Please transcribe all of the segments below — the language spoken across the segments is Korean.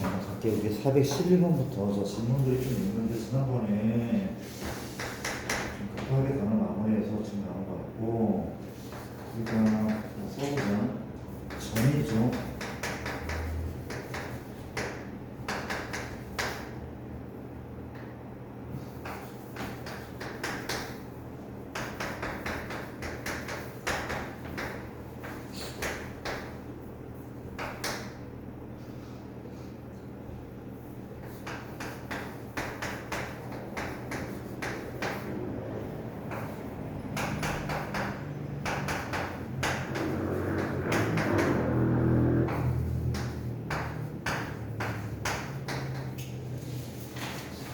자, 갈게요. 우리 411번부터 저 질문들이 좀 있는데 지난번에 좀 급하게 단어 마무리해서 지금 나온 것 같고 그러니까 써보자. 전이죠.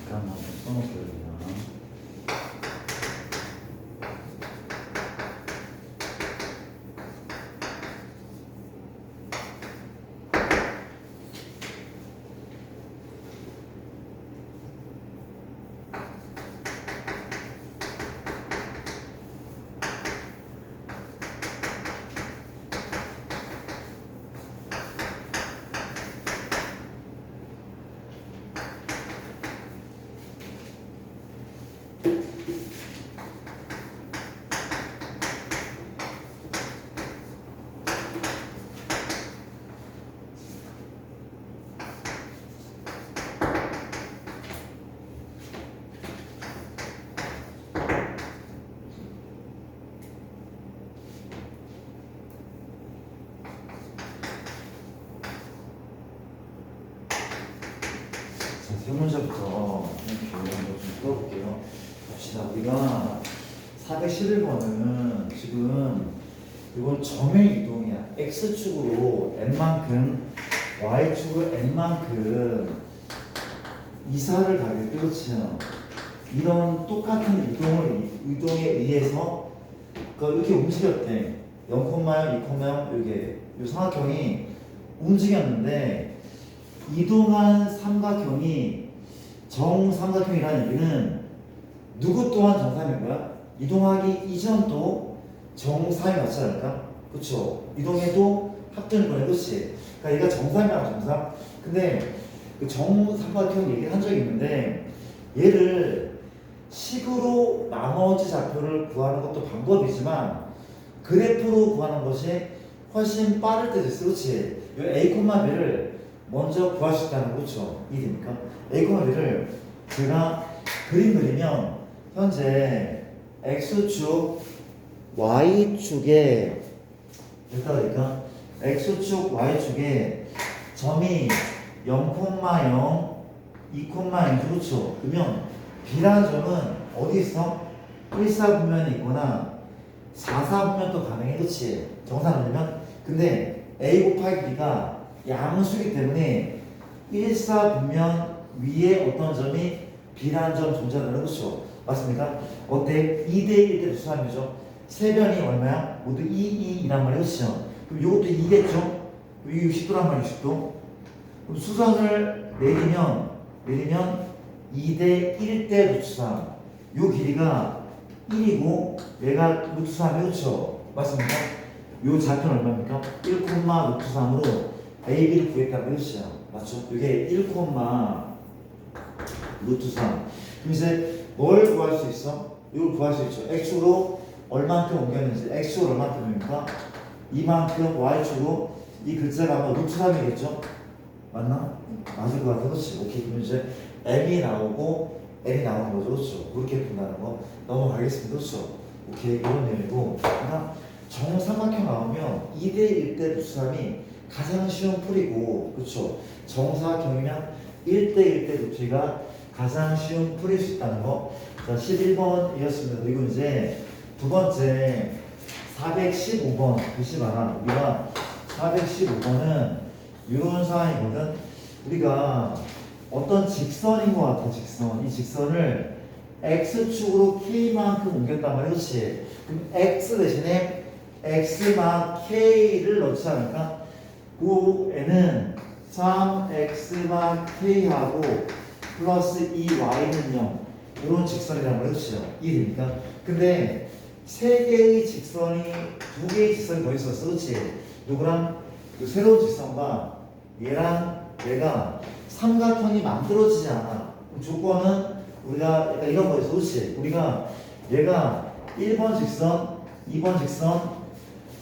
잠깐만 써놓을게요. 그냥. 자, 세 문제부터 이렇게 좀 풀어볼게요. 봅시다. 우리가 411번은 지금 이건 점의 이동이야. x축으로 n만큼, y축으로 n만큼 이사를 가게 되거든요. 이런 똑같은 이동에 의해서 이렇게 움직였대. 0,0, 2,0 이게 이 삼각형이 움직였는데 이동한 삼각형이 정삼각형이라는 얘기는 누구 또한 정삼인 거야? 이동하기 이전도 정삼이 맞지 않을까? 그쵸? 이동해도 합되는 거네, 그치? 그러니까 얘가 정삼이라고 정삼. 근데 그 정삼각형 얘기를 한 적이 있는데 얘를 식으로 나머지 좌표를 구하는 것도 방법이지만 그래프로 구하는 것이 훨씬 빠를 때도 있어, 그치? 이 A, B를 먼저 구할 수 있다는 거죠. 이해됩니까? A, B를 제가 그림 그리면 현재 X축, Y축에 됐다 그러니까 X축, Y축에 점이 0,0, 2,0 그렇죠? 그러면 B라는 점은 어디 있어? 1사분면이 있거나 4사분면도 가능해, 그렇지? 정사분면. 근데 A 곱하기 B가 양수이기 때문에 1사분면 위에 어떤 점이 B라는 점 존재하는 거죠. 맞습니까? 어때? 2대1 때 수함이죠. 세 변이 얼마야? 모두 2, 2란 말이에요. 그렇죠? 그럼 이것도 2겠죠? 이게 60도란 말이에요. 60도. 그럼 수선을 내리면 2대 1대 루트 3. 요 길이가 1이고 얘가 루트 3이 그렇죠? 맞습니까? 요 좌표는 얼마입니까? 1, 루트 3으로 AB를 구했다고 했어요. 맞죠? 이게 1, 루트 3. 그럼 이제 뭘 구할 수 있어? 이걸 구할 수 있죠. X축으로 얼만큼 옮겼는지. X축으로 얼만큼입니까? 이만큼 Y축으로 이 글자가 아마 루트 3이겠죠? 맞나? 맞을 것 같아. 그렇지? 오케이. 그럼 이제 M이 나오고 N이 나오는 거죠. 그렇죠? 그렇게 푼다는 거 넘어가겠습니다. 그렇죠? 오케이. 이런 내용이고. 그러니까 정삼각형 나오면 2대 1대 루트 3이 가장 쉬운 풀이고, 그렇죠? 정사각형이면 1대 1대 루트가 가장 쉬운 풀일 수 있다는 거. 자, 11번이었습니다. 그리고 이제 두 번째 415번 보시 봐라. 우리가 415번은 이런 상황이거든. 우리가 어떤 직선인 것 같아. 직선. 이 직선을 x축으로 k만큼 옮겼단 말이야. 그렇지? 그럼 x 대신에 x만 k를 넣지 않을까? 그 애는 3x만 k하고 플러스 2y는 0 이런 직선이란 말이죠. 이해됩니까? 근데 세 개의 직선이 두 개의 직선이 더 있었어. 그렇지? 누구랑? 그 새로운 직선과 얘랑 얘가 삼각형이 만들어지지 않아. 조건은 우리가 약간 이런 거였어. 그렇지? 우리가 얘가 1번 직선, 2번 직선,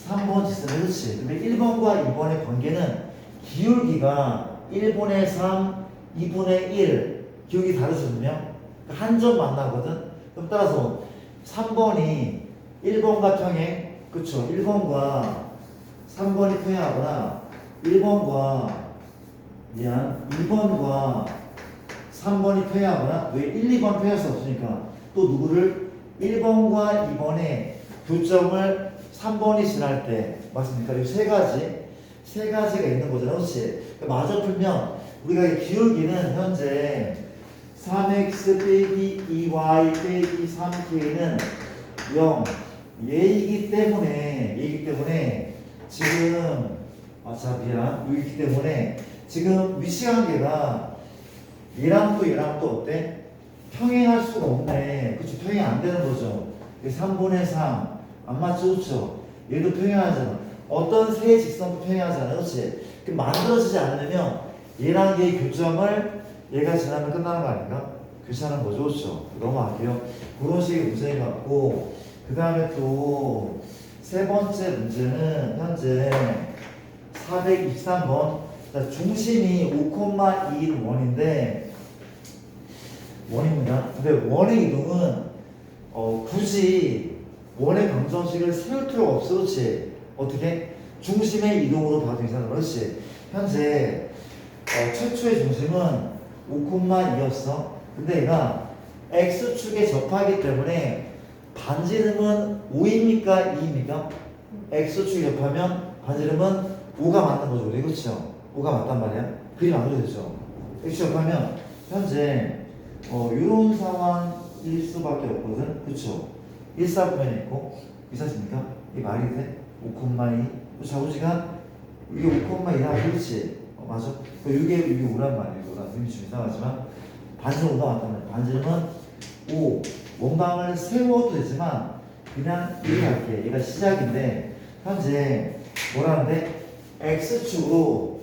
3번 직선. 그렇지? 근데 1번과 2번의 관계는 기울기가 1분의 3, 2분의 1 기울기 다르거든요. 한 점 만나거든. 그럼 따라서 3번이 1번과 평행, 그쵸? 1번과 3번이 평행하거나 2번과 3번이 평행하거나 왜 1, 2번 평행할 수 없으니까 또 누구를 1번과 2번의 교점을 3번이 지날 때 맞습니까? 이 세 가지가 있는 거잖아. 그렇지? 마저 풀면 우리가 이 기울기는 현재 3x 빼기 2y 빼기 3k는 0 얘이기 때문에 지금 여기기 때문에 지금 위치관계가 얘랑 또 어때? 평행할 수가 없네. 그쵸? 평행 안 되는 거죠. 3분의 3 안 맞죠? 그쵸? 얘도 평행하잖아. 어떤 세 직선도 평행하잖아. 그치? 만들어지지 않으면 얘랑 얘의 교점을 얘가 지나면 끝나는 거 아닌가? 괜찮은 거죠, 그렇죠? 넘어갈게요. 그런 식의 문제인 것 같고, 그 다음에 또 세 번째 문제는 현재 423번. 중심이 5,2인 원입니다. 근데 원의 이동은 굳이 원의 방정식을 세울 필요가 없어, 그렇지? 어떻게? 중심의 이동으로 봐도 괜찮아, 그렇지? 현재 최초의 중심은 5,2였어. 근데 얘가 x축에 접하기 때문에 반지름은 5입니까? 2입니까? x축에 접하면 반지름은 5가 맞는 거죠. 그렇죠? 5가 맞단 말이야. 그림 안 그려도 되죠? x축 접하면 현재 이런 상황일 수밖에 없거든. 그렇죠? 1사분면에 있고 이사십니까? 이 말이 돼? 5,2 좌우지간 이게 5,2라 그렇지? 맞아? 이게 5란 말이에요. 그림이 좀 이상하지만 반지름 5가 맞단 말이야. 반지름은 5. 원방을 세워도 되지만 그냥 이렇게 할게. 얘가 시작인데 현재 뭐라는데 x축으로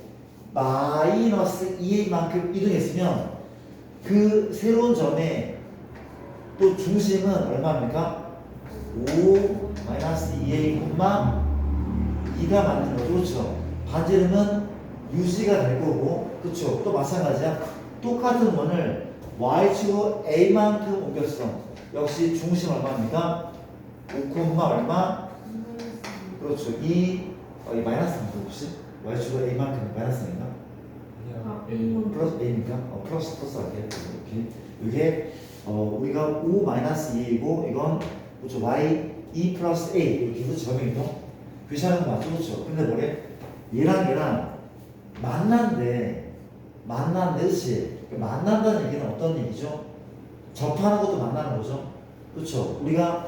마이너스 2인 만큼 이동했으면 그 새로운 점의 또 중심은 얼마입니까? 5 마이너스 2a, 2가 맞는 거죠. 그렇죠? 반지름은 유지가 될 거고, 그렇죠? 또 마찬가지야. 똑같은 원을 y축으로 a만큼 옮겼어. 역시 중심 얼마입니까? 5, 얼마? 그렇죠. 이 마이너스입니다. 혹시? y축으로 a만큼 마이너스인가? 플러스 a입니까? 플러스 할게요. 이게 우리가 5 마이너스 2이고 이건 그렇죠. y 2 플러스 a 이렇게 해서 점이동 귀찮은 거 맞죠? 그렇죠? 근데 뭐래? 얘랑 만난데 그렇지? 만난다는 얘기는 어떤 얘기죠? 접하는 것도 만나는 거죠. 그렇죠? 우리가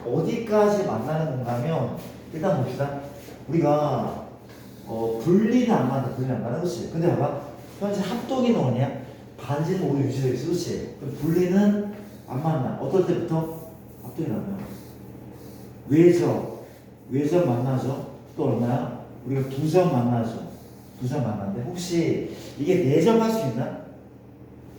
어디까지 만나는 건가면 일단 봅시다. 우리가 분리는 안 만나, 그렇지? 근데 봐봐. 현재 합동이 뭐냐? 반지는 오히려 유지되어 있어, 그렇지? 그럼 분리는 안 만나. 어떨 때부터? 합동이 나면 외접 만나죠. 또 얼마야? 우리가 두 점 만나죠. 두 점 만나는데 혹시 이게 네 점 할 수 있나?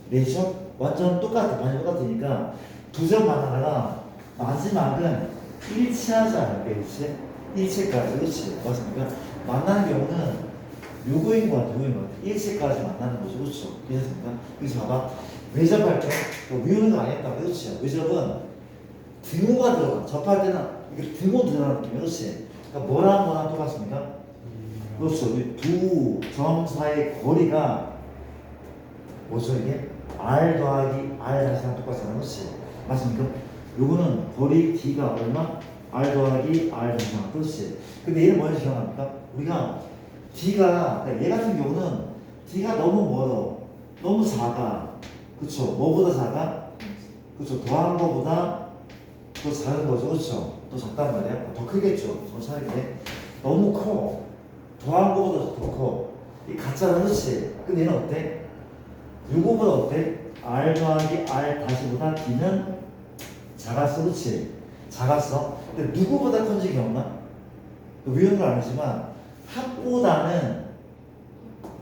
네 점? 완전 똑같아. 반지 똑같으니까 두 점 만나다가 마지막은 일치하지 않을까? 일치까지. 그렇지? 맞습니까? 만나는 경우는 요거인 것 같아. 일치까지 만나는 거죠. 그렇죠? 그렇습니까? 그래서 봐봐. 외접할 때 미우는 거 아니었다. 그렇지? 외접은 등호가 들어가. 접할 때는 이게 등호 들어가는 느낌. 그렇지? 그러니까 뭐랑 똑같습니까? 그렇죠. 두 점 사이의 거리가 뭐죠 이게? r 더하기 r 다시랑 똑같잖아. 그렇지? 맞습니까? 요거는 거리 d가 얼마? r 더하기 r 다시랑. 그렇지? 근데 얘는 뭐였는지 기억납니까? 우리가 d가 얘 같은 경우는 d가 너무 멀어. 너무 작아. 그쵸? 뭐보다 작아? 그쵸? 더한 거보다 더 작은 거죠. 그쵸? 더 작단 말이야? 더 크겠죠? 더 작은데 너무 커. 더한 거보다 더 커. 이 같잖아. 그렇지? 근데 얘는 어때? 요거보다 어때? r 더하기 r 다시보다 d는 작았어. 그렇지? 작았어. 근데 누구보다 큰지 기억나? 위험을 아니지만 합보다는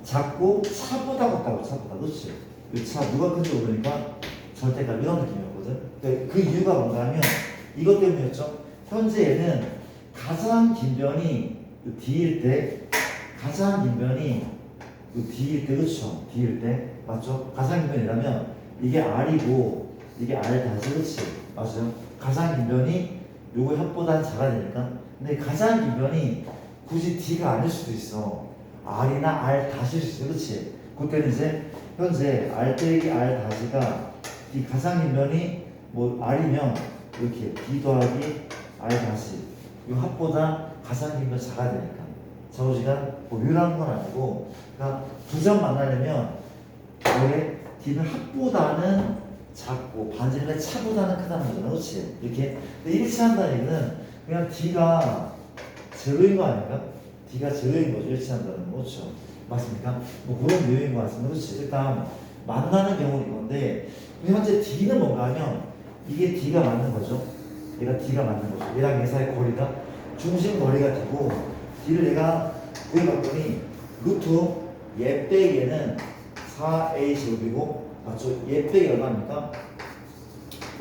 작고 차보다 같다고 차보다 그렇지? 이 차 누가 큰지 모르니까 절대값 이런 느낌이었거든. 그 이유가 뭔가 하면 이것 때문이었죠. 현재 얘는 가장 긴 변이 D일 때 가장 긴 변이 D일 때 그렇죠? D일 때 맞죠? 가장 긴 변이라면 이게 R이고 이게 R 다시 그렇지? 맞아요? 가장 긴 변이 요거 합보다는 작아야 되니까. 근데 가장 긴 변이 굳이 D가 아닐 수도 있어. R이나 R 다시일 수 있어. 그렇지? 그때는 이제 현재 R 빼기 R 다시가 이 가장 긴 변이 뭐 R이면 이렇게 D 더하기 R 다시 이 합보다 가장 긴 변이 작아야 되니까. 좌우지간 뭐 유일한 건 아니고 그러니까 두 점 만나려면 원래 D는 합보다는 작고 반지름의 차보다는 크다는 거잖아. 그렇지? 이렇게 일치한다는 얘기는 그냥 D가 제로인 거 아닌가? D가 제로인 거죠. 일치한다는 거. 그렇죠? 맞습니까? 뭐 그런 내용인 것 같습니다. 그렇지? 일단 만나는 경우는 이건데 현재 D는 뭔가 하면 이게 D가 맞는 거죠. 얘가 D가 맞는 거죠. 얘랑 얘 사이 거리가 중심 거리가 되고 D를 내가 구해봤더니 루트 얘 빼기 얘는 4A 제곱이고 맞죠? 얘 빼기 얼마입니까?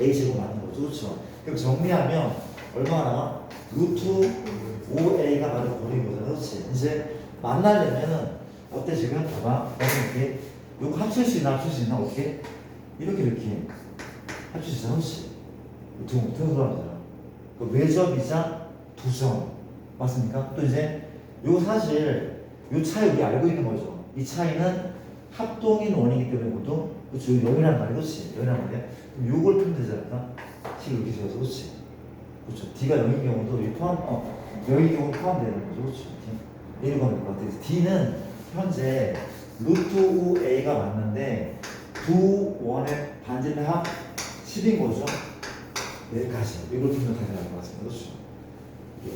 A 제곱 맞는 거죠. 그렇죠? 그럼 정리하면 얼마나 나와? 루트 5A가 바로 거리인 거잖아. 그렇지? 이제 만나려면은 어때 지금? 봐봐. 이렇게 이거 합칠 수 있나? 합칠 수 있나? 어떻게? 이렇게 합칠 수 있잖아. 그렇지? 두 사람이잖아. 그 외접이자 두 점. 맞습니까? 또 이제 요 사실 요 차이 우리 알고 있는 거죠. 이 차이는 합동인 원이기 때문에 보통 그렇죠. 0이란 말이야. 그렇지? 0이란 말이야. 그럼 요걸 풀면 되지 않을까? T 이렇게 세워서 그렇지? 그렇죠. D가 0인 경우도 이 포함, 0인 경우 포함되는 거죠. 그렇죠. 이렇게 가면 될 것 같아요. D는 현재 루트 5A가 맞는데 두 원의 반지름의 합 10인 거죠. 여기까지. 이걸 풀면 답이 나올 것 같습니다. 그렇죠.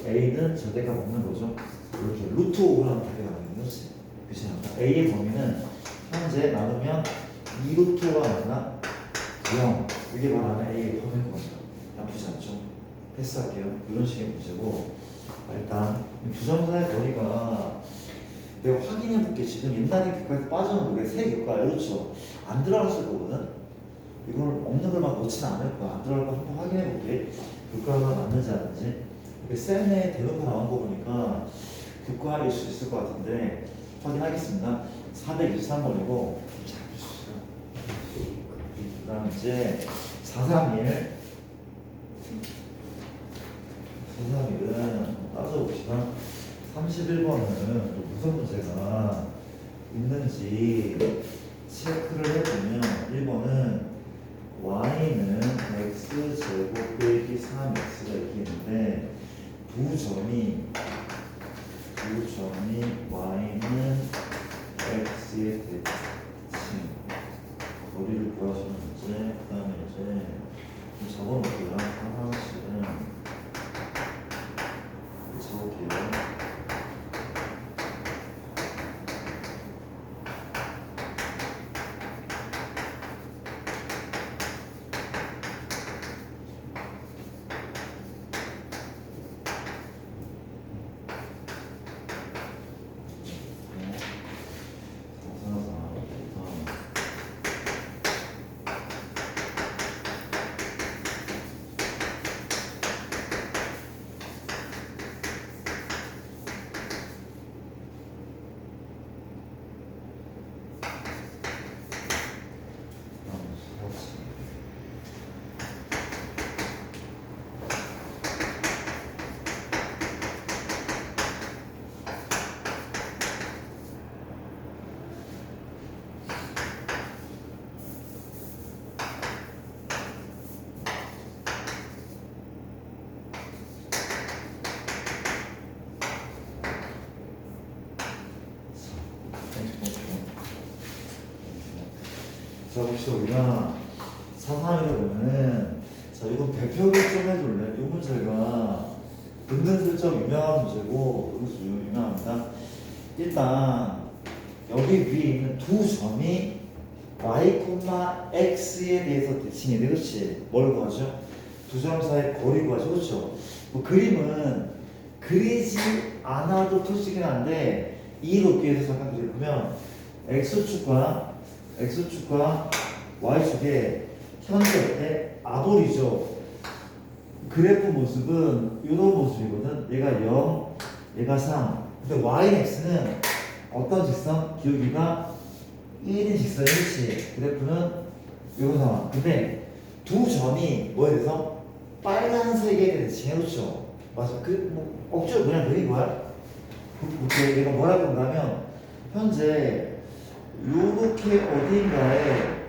A는 절대값 없는 거죠. 이렇게 루트 5라는 답이 나오는 거지. 그렇지? A의 범위는 현재 나누면 2루트가 맞나? 0. 이게 말하는 A의 범위인 겁니다. 나쁘지 않죠? 패스할게요. 이런 식의 문제고 일단 두 점 사이의 거리가 내가 확인해 볼게. 지금 인단위 교과에서 빠져는 게 세 교과야. 그렇죠? 안 들어갔을 거거든? 이걸 없는 걸만 놓지는 않을 거야. 안 들어갈 거 한번 확인해 볼게. 교과가 맞는지 아닌지. 쌤의 대놓고 나온 거 보니까 교과일 수 있을 것 같은데 확인하겠습니다. 423번이고 그 다음 이제 431 431은 따져봅시다. 31번은 무슨 문제가 있는지 체크를 해보면 1번은 y는 x제곱 빼기 3x가 이렇게 있는데 두 점이 y는 x의 대칭 거리를 구하시는 문제. 그 다음에 이제 적어놓을게요. 하나씩은 적을게요. 자 봅시다. 우리가 사상을 보면은 자 이거 배표를 좀 해줄래? 이 문제가 은근슬쩍 유명한 문제고 여기서 유명합니다. 일단 여기 위에 있는 두 점이 y, x에 대해서 대칭이 돼. 그렇지? 뭘 구하죠? 두 점 사이 거리 구하죠. 그렇죠? 뭐 그림은 그리지 않아도 터지긴 한데 이 높이에서 잠깐 보면 x축과 y축에 현재 아볼이죠. 그래프 모습은 이런 모습이거든. 얘가 0, 얘가 3. 근데 y는 x는 어떤 직선? 기울기가 1인 직선이지. 그래프는 이런 상황. 근데 두 점이 뭐에 대해서 빨간색에 대해서 해놓죠. 맞아. 억지로 그냥 그린 거야. 얘가 뭐라고 한다면 현재 요렇게 어딘가에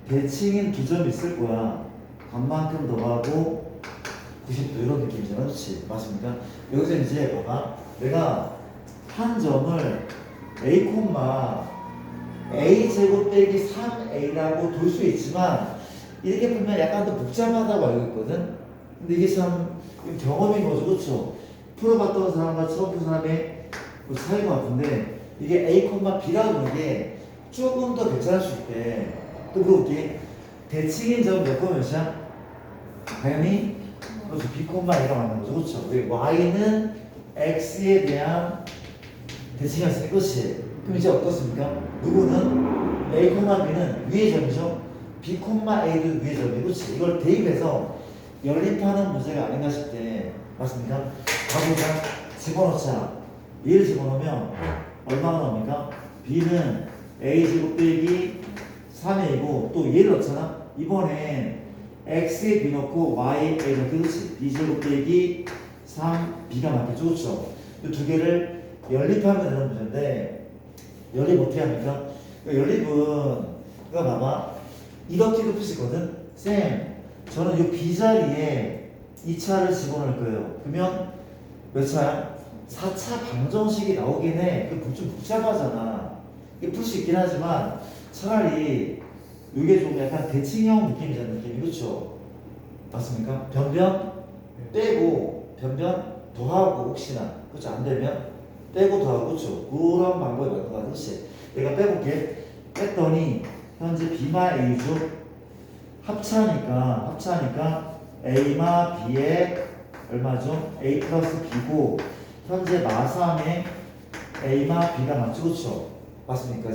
대칭인 두 점이 있을 거야. 반만큼 더하고 90도 이런 느낌이잖아. 그렇지? 맞습니까? 여기서 이제 봐봐. 내가 한 점을 a, 제곱 빼기 3a라고 둘 수 있지만 이렇게 보면 약간 더 복잡하다고 알고 있거든? 근데 이게 참 경험인 거죠. 그렇죠? 풀어봤던 사람과 처음 푼 사람의 그 차이인 것 같은데 이게 a, b라고 하는 게 조금 더 괜찮을 수 있대. 또 그렇게 대칭인 점 몇 번 몇이야? 당연히 그렇죠. b, a가 맞는 거죠. 그렇죠? y는 x에 대한 대칭이었으니 그렇지. 그럼 이제 어떻습니까? 누구는 a, b는 위의 점이죠. b, a도 위의 점이 그렇지. 이걸 대입해서 연립하는 문제가 아닌가 싶대. 맞습니까? 가보자. 집어넣자. 얘를 집어넣으면 얼마가 나옵니까? b는 a제곱 빼기 3a이고 또 얘를 넣잖아. 이번엔 x에 b 넣고 y에 a 넣고 그렇지. b제곱 빼기 3b가 맞겠죠. 그렇죠? 이 두 개를 연립하면 되는 문제인데 연립 어떻게 합니까? 연립은 이거 봐봐. 이렇게도 풀 수 있거든. 쌤, 저는 이 b자리에 2차를 집어넣을 거예요. 그러면 몇 차야? 4차 방정식이 나오긴 해. 그게 좀 복잡하잖아. 이게 풀 수 있긴 하지만 차라리 이게 좀 약간 대칭형 느낌이잖아. 느낌이. 그렇죠? 맞습니까? 변변 빼고 변변 더하고 혹시나 그렇죠? 안 되면 빼고 더하고 그렇죠? 그런 방법이 맞는 것 같아. 그렇지? 내가 빼볼게. 뺐더니 현재 b마 a죠? 합차니까 a마 b에 얼마죠? a 플러스 b고 현재 마3에 a마 b가 맞죠? 그렇죠? 맞습니까?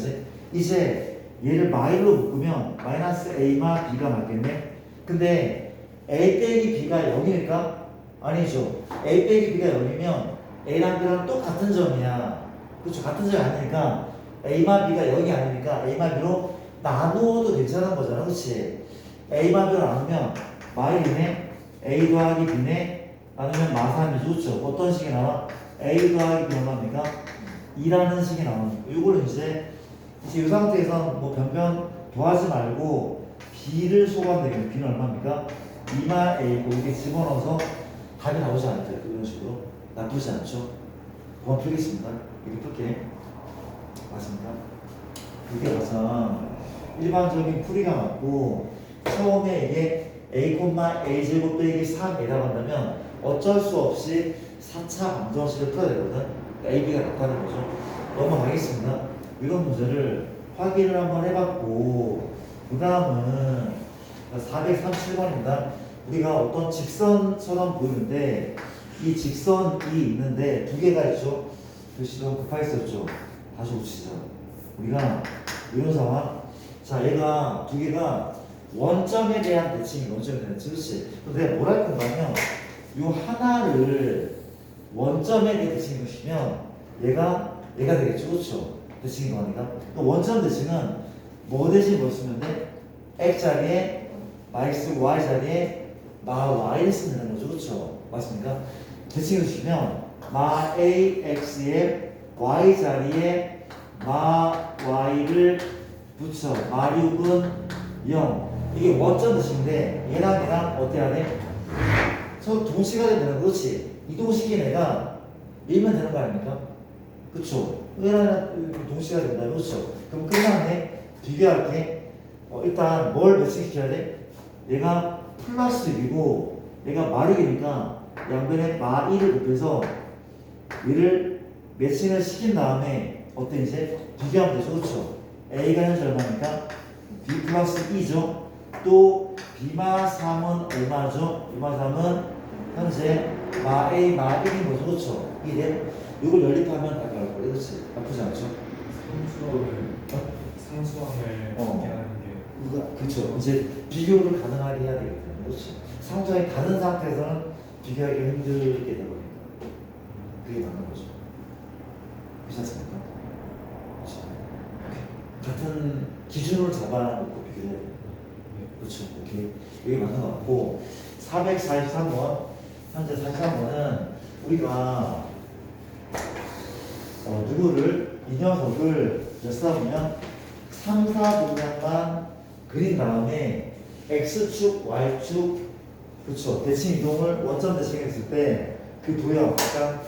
이제 얘를 마일로 묶으면 마이너스 a마 b가 맞겠네? 근데 a 빼기 b가 0이니까? 아니죠. a 빼기 b가 0이면 a랑 b랑 똑같은 점이야. 그렇죠? 같은 점이 아니니까 a마 b가 0이 아니니까 a마 b로 나누어도 괜찮은 거잖아. 그렇지? a마 b로 나누면 마일이네? a 더하기 b네? 나누면 마3이 좋죠. 어떤 식이 나와? a 더하기 b 얼마입니까? 2라는 식이 나오니까 이거를 이제 이 상태에서 뭐 변변 더하지 말고 b를 소환되면 b는 얼마입니까? 2마 a고 이렇게 집어넣어서 답이 나오지 않을까요? 이런 식으로 나쁘지 않죠? 한번 풀겠습니다. 이렇게 풀게. 맞습니까? 이게 가장 일반적인 풀이가 맞고 처음에 이게 a제곱 빼기 3a라고 한다면 어쩔 수 없이 4차 방정식을 풀어야 되거든. ab가 나타나는 거죠. 넘어가겠습니다. 이런 문제를 확인을 한번 해봤고 그 다음은 437번입니다. 우리가 어떤 직선처럼 보이는데 이 직선이 있는데 두 개가 있죠. 글씨 좀 급하겠었죠. 다시 고치자. 우리가 이런 상황. 자, 얘가 두 개가 원점에 대한 대칭이 원점에 대한 대칭. 그렇지. 근데 내가 뭘 할 건가면 요 하나를 원점에 대한 대칭인 것이면 얘가 되겠죠. 그렇죠. 대칭인 거니까. 원점 대칭은 뭐 대신 뭐 쓰면 돼? x 자리에 마이너스 y 자리에 마 y를 쓰면 되는 거죠. 그렇죠. 맞습니까? 대칭해 주시면 마 ax에 y 자리에 마 y를 붙여 마 6은 0. 이게 원점 대칭인데 얘랑 어떻게 하네? 서로 동시가 되는 그렇지. 이동시킨 애가 밀면 되는 거 아닙니까? 그쵸? 얘랑 동시가 된다. 그렇죠? 그럼 끝났네. 비교할게. 일단 뭘 매칭시켜야 돼? 얘가 플러스 6이고 얘가 마르기니까 양변에 마 1을 곱해서 얘를 매칭을 시킨 다음에 어때 이제? 비교하면 되죠. 그렇죠? A가 현재 얼마입니까? B 플러스 2죠. 또 B마 3은 얼마죠? B마 3은 현재 마 A 마 1인 거죠. 그렇죠? 이래. 이걸 연립하면 답이 나올 거예요. 그렇지? 나쁘지 않죠? 상수함을 어. 얘기하는 게 그렇죠. 이제 비교를 가능하게 해야 되기 때문에 그렇죠. 상수함이 다른 상태에서는 비교하기 힘들게 되거든요. 그게 맞는 거죠. 그렇지 않습니까? 그렇죠. 같은 기준을 잡아놓고 비교를 해야 돼요. 그렇죠. 오케이. 이게 맞는 것 같고 443번 현재 43번은 우리가 누구를 이 녀석을 쓰다 보면 3, 4분면만 그린 다음에 X축, Y축 그렇죠. 대칭 이동을 원점 대칭했을 때 그 도형 약간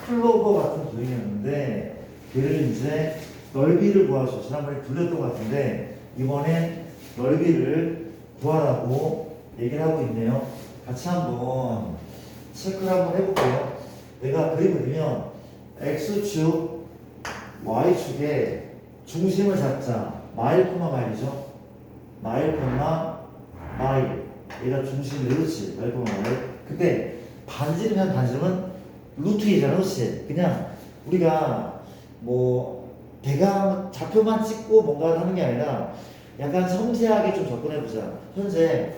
클로버 같은 도형이었는데 걔를 이제 넓이를 구하죠. 지난번에 불렸던 것 같은데 이번엔 넓이를 구하라고 얘기를 하고 있네요. 같이 한번 체크를 한번 해볼게요. 내가 그림을 그리면 X축, Y축에 중심을 잡자. 마일, 마일이죠. 마일, 마일. 얘가 중심이 그렇지. 마일, 마일. 근데 반지름이면 반지름은 루트 2잖아. 그렇지. 그냥 우리가 뭐 대강 좌표만 찍고 뭔가를 하는 게 아니라 약간 섬세하게 좀 접근해보자. 현재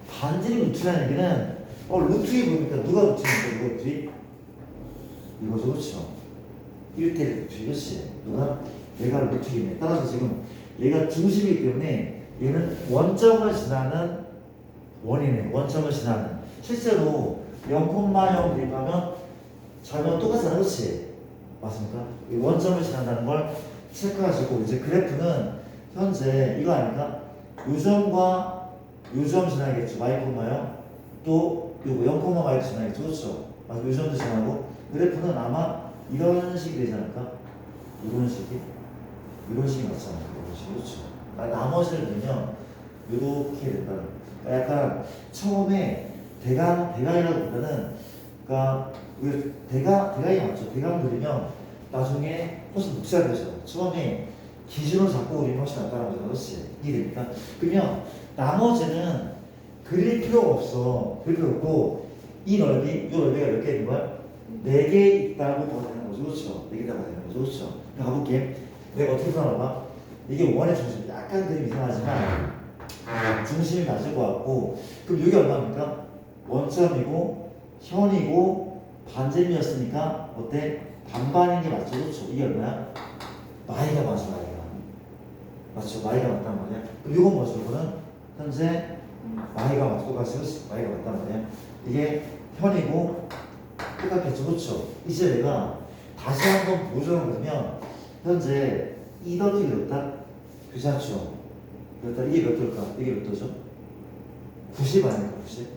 반지름 루트라는 얘기는 루트 2 보니까 누가 루트 2입니까? 누가 루트 2? 이거죠. 그렇죠. 1대 루트 2. 그렇지. 누가? 얘가 루트 2네. 따라서 지금 얘가 중심이기 때문에 얘는 원점을 지나는 원이네. 원점을 지나는. 실제로 0,0 대입하면 좌변 똑같잖아. 그렇지? 맞습니까? 이 원점을 지난다는 걸 체크하시고 이제 그래프는 현재 이거 아닙니까? 요점과 요점 지나겠죠. 마이코마요. 또 요거 0,마이도 지나겠죠. 그렇죠? 맞아. 요점도 지나고 그래프는 아마 이런 식이 되지 않을까? 이런 식이? 이런 식이 맞지 않을까? 이런 식. 그렇죠. 나머지를 보면 이렇게 된다. 약간 처음에 대강이라기보다는 그러니까 우리 대강이 맞죠. 대강 그리면 나중에 훨씬 묵살되죠. 처음에 기준을 잡고 그리면 훨씬 낫다는 거죠. 그렇지. 이해됩니까? 그러면 나머지는 그릴 필요가 없어. 그릴 필요 없고 이 넓이가 몇 개 있는 거야? 4개 있다고 봐도 되는 거죠. 그렇죠. 4개 있다고 되는 거죠. 그렇죠. 가볼게. 내가 어떻게 풀어놔봐? 이게 원의 중심. 약간 그림 이상하지만 중심이 맞을 것 같고 그럼 여기 얼마입니까? 원점이고 현이고 반지름이었으니까 어때? 반반인 게 맞죠? 그렇죠? 이게 얼마야? 마이가 맞아. 마이가 맞죠? 마이가 맞단 말이야. 그럼 이건 뭐죠? 이거는 현재 마이가 맞고 똑같이 마이가 맞단 말이야. 이게 현이고 똑같겠죠? 그렇죠? 이제 내가 다시 한번 보정을 그러면 현재 이 더하기 였다? 그렇지 않죠? 그렇다. 이게 몇 도일까? 이게 몇 도죠? 90 아닙니까? 90?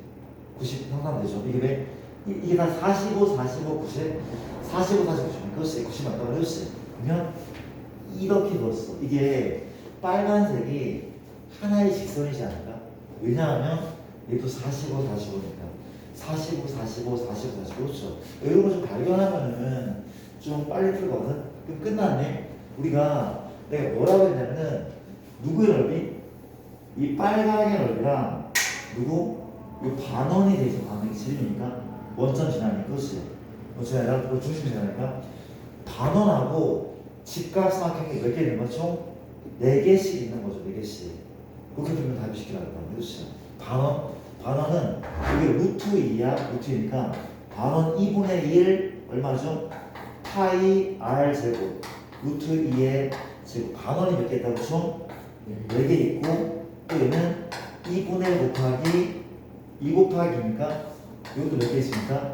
90 상상되죠? 이게 왜? 이게 다 45, 45, 90? 45, 45, 90. 그렇지. 90 맞다고 그랬지. 그러면 이렇게 넣었어. 이게 빨간색이 하나의 직선이지 않을까? 왜냐하면 얘도 45, 45니까. 45, 45, 45, 45. 그렇죠. 이런 거 좀 발견하면은 좀 빨리 풀거든? 그럼 끝났네? 우리가 내가 뭐라고 했냐면은 누구의 넓이? 이 빨강의 넓이랑 누구? 이 반원이 돼 있어. 반원이 지름이니까 원점 지나니까. 그렇지? 원점 아니라 중심 지나니까 반원하고 직각삼각형이 몇 개 있는 거죠? 총 4개씩 있는 거죠. 4개씩. 그렇게 되면 답이 쉽게 나올 거야. 그렇지? 반원은 이게 루트 2야. 루트 2니까 반원 2분의 1 얼마죠? 파이 r 제곱 루트 2의 제곱. 반원이 몇 개 있다고 총? 4개 있고 또 얘는 2분의 1 곱하기 2 곱하기니까 이것도 몇 개 있습니까?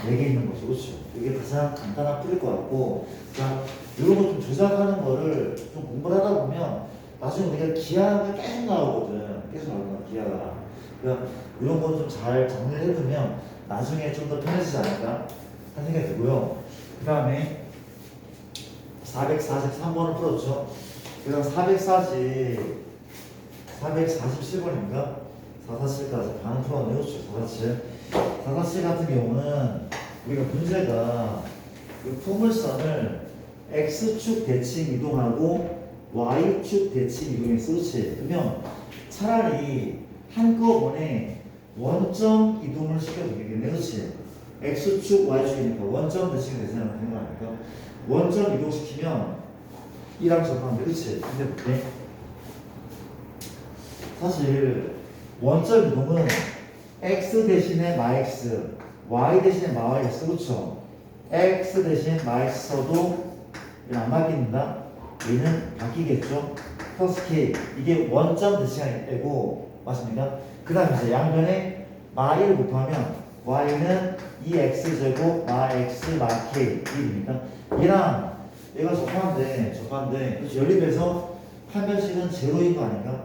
4개 있는 거죠. 그렇죠? 이게 가장 간단한 풀일 것 같고 자, 이런 거 좀 조작하는 거를 좀 공부를 하다 보면 나중에 우리가 기하가 계속 나오거든. 계속 나오는 기하가. 그러니까 이런 거 좀 잘 정리를 해두면 나중에 좀 더 편해지지 않을까 하는 생각이 들고요. 그 다음에 443번을 풀었죠. 그다음 447번인가? 447까지 반 풀어내었죠. 447. 447 같은 경우는 우리가 문제가 그 포물선을 X축 대칭 이동하고 Y축 대칭 이동했어. 그렇지? 그러면 차라리 한꺼번에 원점 이동을 시켜도 되겠네. 그렇지? X축, Y축이니까 원점 대칭 대칭하면 되는 거 아닙니까? 원점 이동시키면 이랑 접하는데 그치? 근데 볼게. 사실 원점 이동은 x 대신에 마x, y 대신에 마x 그렇죠? x 대신 마x 써도 얘는 안 바뀝니다. 얘는 바뀌겠죠? 플러스 k 이게 원점 대칭이 되고 맞습니까? 그 다음에 이제 양변에 마이를 곱하면 y는 2x제곱 마 x 마 k 1입니다. 얘랑 얘가 접하는데 그렇죠? 연립해서 한 변씩은 제로인 거 아닌가?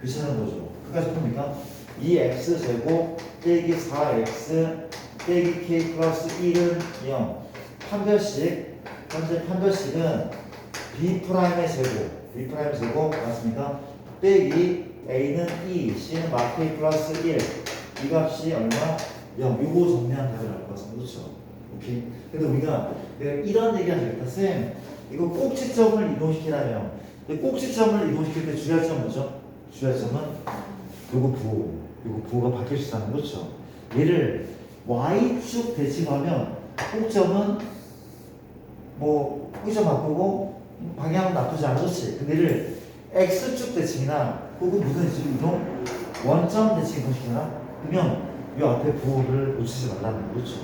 괜찮은 거죠. 그까지 봅니까? 2x제곱 빼기 4x 빼기 k 플러스 1은 0. 판별식, 현재 판별식은 b'의 제곱, b'의 제곱 맞습니까? 빼기 a는 2, c는 마 k 플러스 1. 이 값이 얼마? 0. 요거 정리한 답이 나올 것 같습니다. 그렇죠? 오케이. 근데 우리가 내가 이런 얘기 하죠. 쌤, 이거 꼭지점을 이동시키라면 꼭지점을 이동시킬 때 주의할 점 뭐죠? 주의할 점은 요거 부호가 바뀔 수 있다는 거죠. 얘를 y축 대칭하면 꼭점은 뭐 꼭점 바꾸고 방향은 나쁘지 않아 그렇지. 근데 얘를 x축 대칭이나 혹은 무슨 이동 원점 대칭 이동시키나 그러면 이 앞에 부호를 놓치지 말라는 거죠.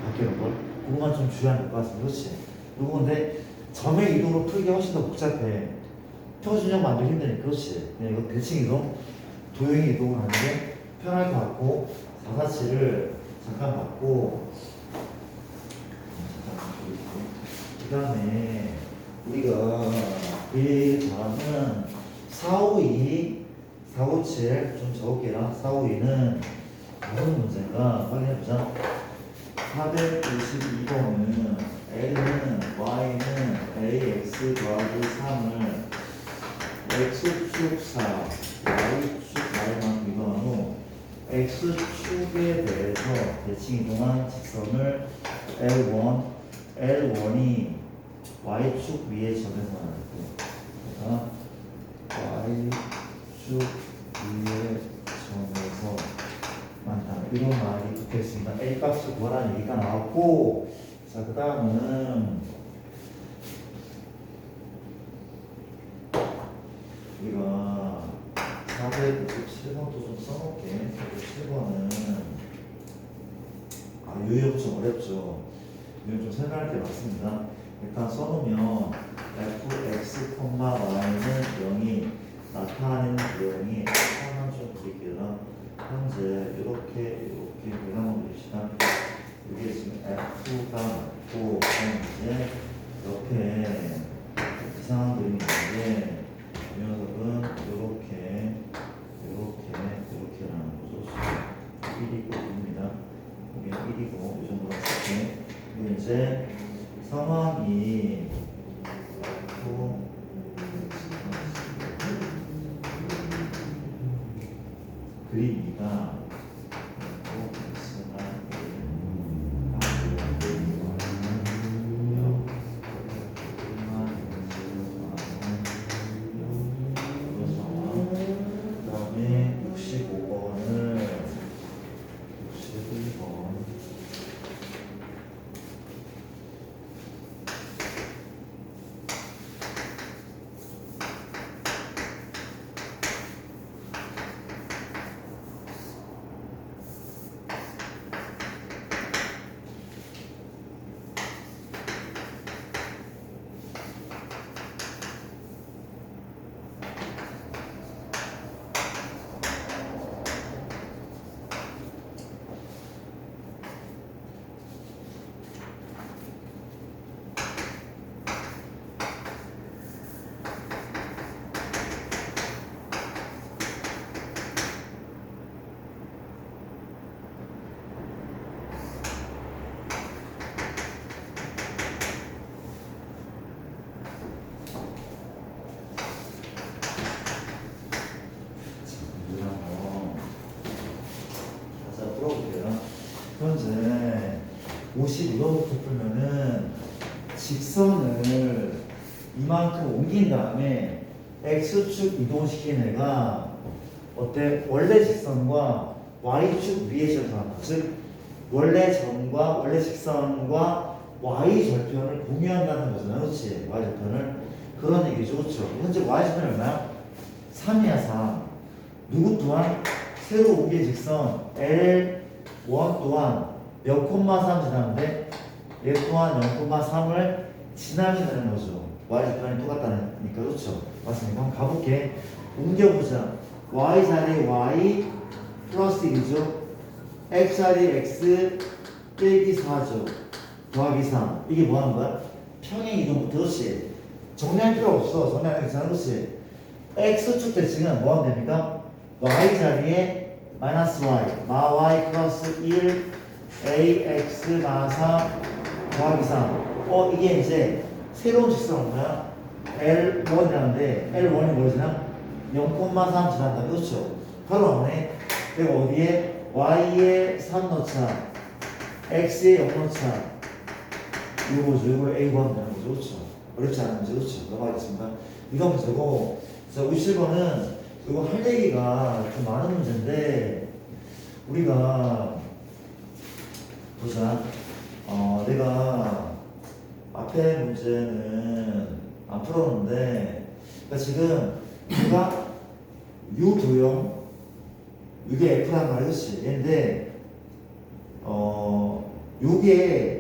바뀌는 걸 그거만 좀 주의해야 될 것 같습니다. 그렇지. 요거 근데 점의 이동으로 풀기 훨씬 더 복잡해. 평준형 만들기 힘드니까 그렇지. 그냥 이거 대칭 이동, 도형 이동을 하는 게 편할 것 같고 447을 잠깐 받고 그 다음에 우리가 그 다음은 452, 457 좀 적을게요. 452는 무슨 문제인가 확인해보자. 452번은 L는 Y는 AX 더하기 3을 X축 4, Y축 Y만 이동한 후 X축에 대해서 대칭 이동한 직선을 L1이 Y축 위에 점에서 말할게요. Y축 위에 점에서 많다. 이런 말이 붙어있습니다. A 값을 구하라는 얘기가 나왔고, 자, 그 다음은 우리가 497번도 좀 써놓을게. 497번은 유형 좀 어렵죠. 유형 좀 설명할 게 많습니다. 일단 써놓으면 fx, y는 0이 나타나는 유형이 하나만 좀 드릴게요. 현재 이렇게 계산을 해봅시다. 이게 지금 f가 맞고 이제 이렇게 이상한 그림이 있는데 이 녀석은 이렇게라는 거죠. 1이고 2입니다. 이게 1이고 이 정도로 이렇게 그리고 이제 상황이 그림이가 그다음에 65번을 61번 현재 52번부터 풀면은 직선을 이만큼 옮긴 다음에 X축 이동시킨 애가 어때? 원래 직선과 Y축 위에 절편한다. 즉 원래 점과 원래 직선과 Y 절편을 공유한다는 거잖아. 그렇지? Y 절편을. 그런 얘기죠. 그렇죠? 현재 y좌표는 얼마야? 3이야 3. 누구 또한 새로 옮긴 직선 L1 또한 몇 콤마 3 지나는데 얘 또한 0,3을 지나게 되는 거죠. y좌표는 똑같다니까. 그렇죠? 맞습니다. 한번 가볼게. 옮겨보자. y 자리에 y 플러스 1이죠. x 자리에 x 빼기 4죠. 더하기 3. 이게 뭐 하는 거야? 평행 이동부터. 그렇지? 정리할 필요 없어. 정리하는 게 괜찮아. 그렇지? x축 대칭은 뭐 하면 됩니까? y 자리에 마이너스 y, 마 y 플러스 1, ax 마 3 더하기 3. 이게 이제 새로운 직선 얼마야? L1이라는데 L1이 뭐지나? 0,3 지난다. 그렇죠? 바로 나오네. 내가 어디에? y에 3 넣자, x에 0 넣자. 이거 뭐죠? 이걸 A 구하면 되는 거죠. 그렇죠? 어렵지 않은 문제. 그렇죠? 넘어가겠습니다. 이거 문제고, 자, 우리 7번은 이거 할 얘기가 좀 많은 문제인데, 우리가, 보자. 내가 앞에 문제는 안 풀었는데, 그러니까 지금 우리가 유도형, 이게 F란 말이지. 얘인데, 요게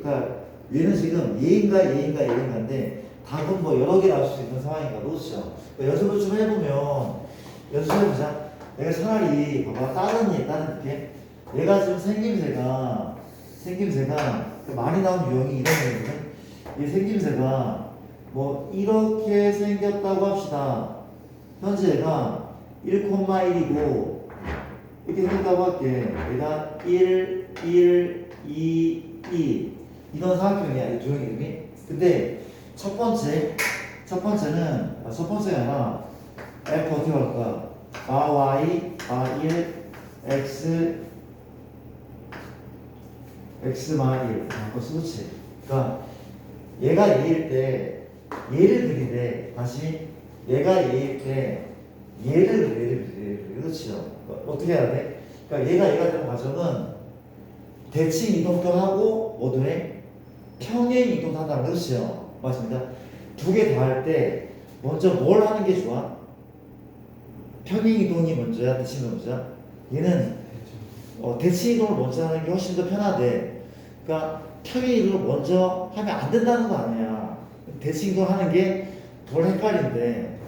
그러니까 얘는 지금 얘인가인데 답은 뭐 여러 개 나올 수 있는 상황인가. 그렇죠? 그러니까 연습을 좀 해보면 연습해보자. 내가 차라리 봐봐 다른 이렇게 얘가 지금 생김새가 많이 나온 유형이 이런 거거든. 이 생김새가 뭐 이렇게 생겼다고 합시다. 현재 얘가 1,1이고 이렇게 생겼다고 할게. 얘가 1, 2 이런 사각형이야. 이 두형 이름이. 근데 첫 번째가 아니라 F 어떻게 할까? 아 y, 아 1, x, x마 1. 그거 쓰지. 그러니까 얘가 얘일 때 얘를 그리되 다시 얘가 얘일 때 얘를 그리되 그렇죠. 어떻게 해야 돼? 그러니까 얘가 되는 과정은 대칭 이동도 하고 뭐도 해? 평행 이동도 한다는 거죠. 맞습니다. 두 개 다 할 때 먼저 뭘 하는 게 좋아? 평행 이동이 먼저야, 대칭 이동이 먼저야? 얘는 대칭 이동을 먼저 하는 게 훨씬 더 편하대. 그러니까 평행 이동을 먼저 하면 안 된다는 거 아니야. 대칭 이동 하는 게 덜 헷갈린데.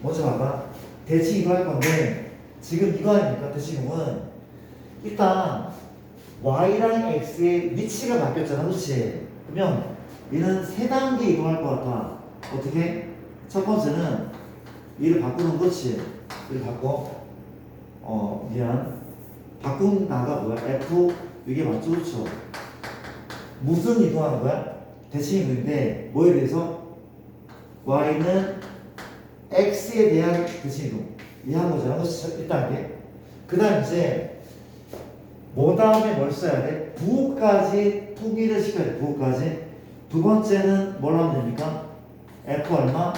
먼저 봐봐. 대칭 이동 할 건데 지금 이거 아닙니까? 대칭 이동은 일단 y랑 x의 위치가 바뀌었잖아. 그렇지? 그러면 얘는 세 단계 이동할 것 같아. 어떻게? 첫 번째는 얘를 바꾸는 거지. 얘를 바꿔. 바꾼다가 뭐야? F 이게 맞죠? 그렇죠? 무슨 이동하는 거야? 대칭 이동인데 뭐에 대해서? y는 x에 대한 대칭 이동. 이해한 거잖아. 그렇죠? 1단계. 그 다음 이제 뭐 다음에 뭘 써야 돼? 부호까지 통일을 시켜야 돼. 부호까지. 두 번째는 뭘 하면 됩니까? F 얼마?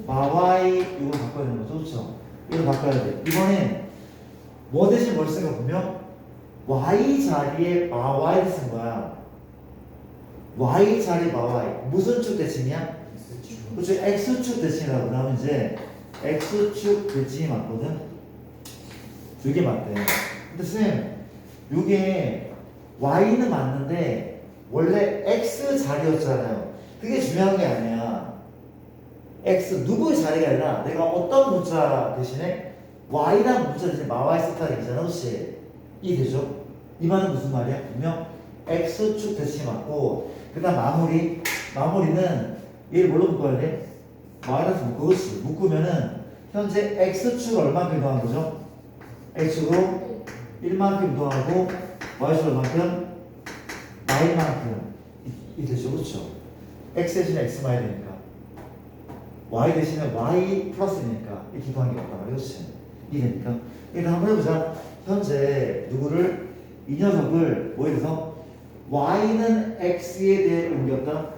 y 이거 바꿔야 되는 거죠. 그렇죠? 이거 바꿔야 돼. 이번엔 뭐 대신 뭘 쓴가 보면 y 자리에 y를 쓴 거야. y 자리에 y. 무슨 축 대칭이야? 그렇죠. x축 대칭이라고. 그러면 이제 x축 대칭이 맞거든. 이게 맞대. 근데 쌤, 이게 y는 맞는데 원래 x 자리였잖아요. 그게 중요한 게 아니야. x 누구의 자리가 아니라 내가 어떤 문자 대신에 y라는 문자 대신에 마와이 썼다는 얘기잖아. 그렇지? 이해되죠? 이 말은 무슨 말이야? 분명 x축 대칭이 맞고 그 다음 마무리는 얘를 뭘로 묶어야 돼? 마이너스 묶고. 그렇지? 묶으면은 현재 x축 얼마큼 이동한 거죠? x축으로 1만큼 이동하고 y축 얼마큼? y만큼. 이 되죠? 그렇죠? x 대신에 x 마이 되니까 y 대신에 y 플러스니까 이렇게 이동한 게 없단 말이야. 그렇지? 이해됩니까? 일단 한번 해보자. 현재 누구를? 이 녀석을 뭐에 대해서? y는 x에 대해 옮겼다?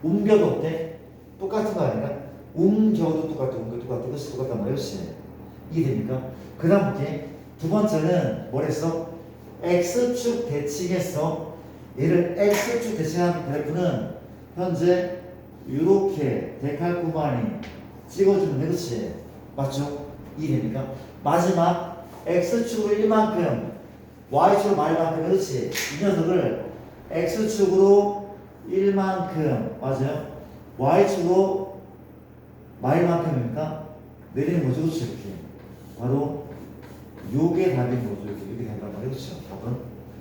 옮겨도 어때? 똑같은 거 아닌가? 옮겨도 똑같아. 그것이 똑같단 말이야. 그렇지? 이해됩니까? 그 다음 볼게. 두 번째는 뭐랬어? x축 대칭했어. 얘를 x축 대칭한 그래프는 현재 이렇게 데칼코마니 찍어주면 돼, 그렇지? 맞죠? 이 되니까 마지막 x축으로 1만큼 y축으로 마이만큼, 그렇지? 이 녀석을 x축으로 1만큼 맞아요? y축으로 마이만큼이니까 내리는 거죠, 그렇죠? 이렇게 바로 요게 답인 거죠. 이렇게 된단 말이에요, 그렇죠? 답은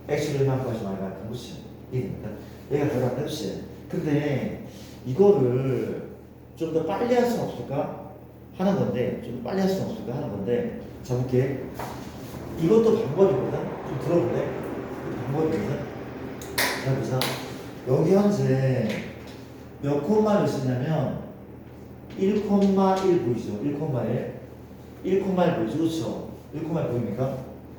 x축으로 1만큼 y축으로 마이만큼, 그렇죠? 이 됩니다. 얘가 결합, 그렇지? 근데 이거를 좀 더 빨리 할 수는 없을까 하는 건데, 좀 더 빨리 할 수는 없을까 하는 건데, 자 볼게. 이것도 방법이거든. 좀 들어볼래? 방법이거든. 자 보자. 여기 현재 몇 콤마를 쓰냐면 1,1 보이죠? 1,1 1,1 보이죠? 그렇죠? 1,1 보입니까?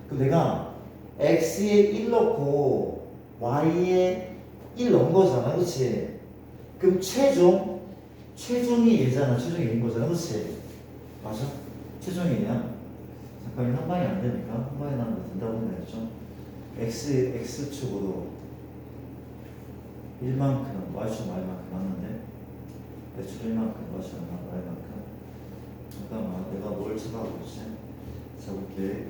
그럼 내가 x에 1 넣고 y에 1 넣은 거잖아, 그렇지? 그럼 최종이 얘잖아. 최종이 얘인 거잖아, 그렇지? 맞아? 최종이 얘야. 잠깐만, 한 방에 안 되니까 한 방에 나면 된다고 하면 되죠. x축으로 1만큼 y축 y만큼 맞는데 x축 1만큼 y축 y만큼. 잠깐만, 내가 뭘 찾아가고 있지? 자 볼게.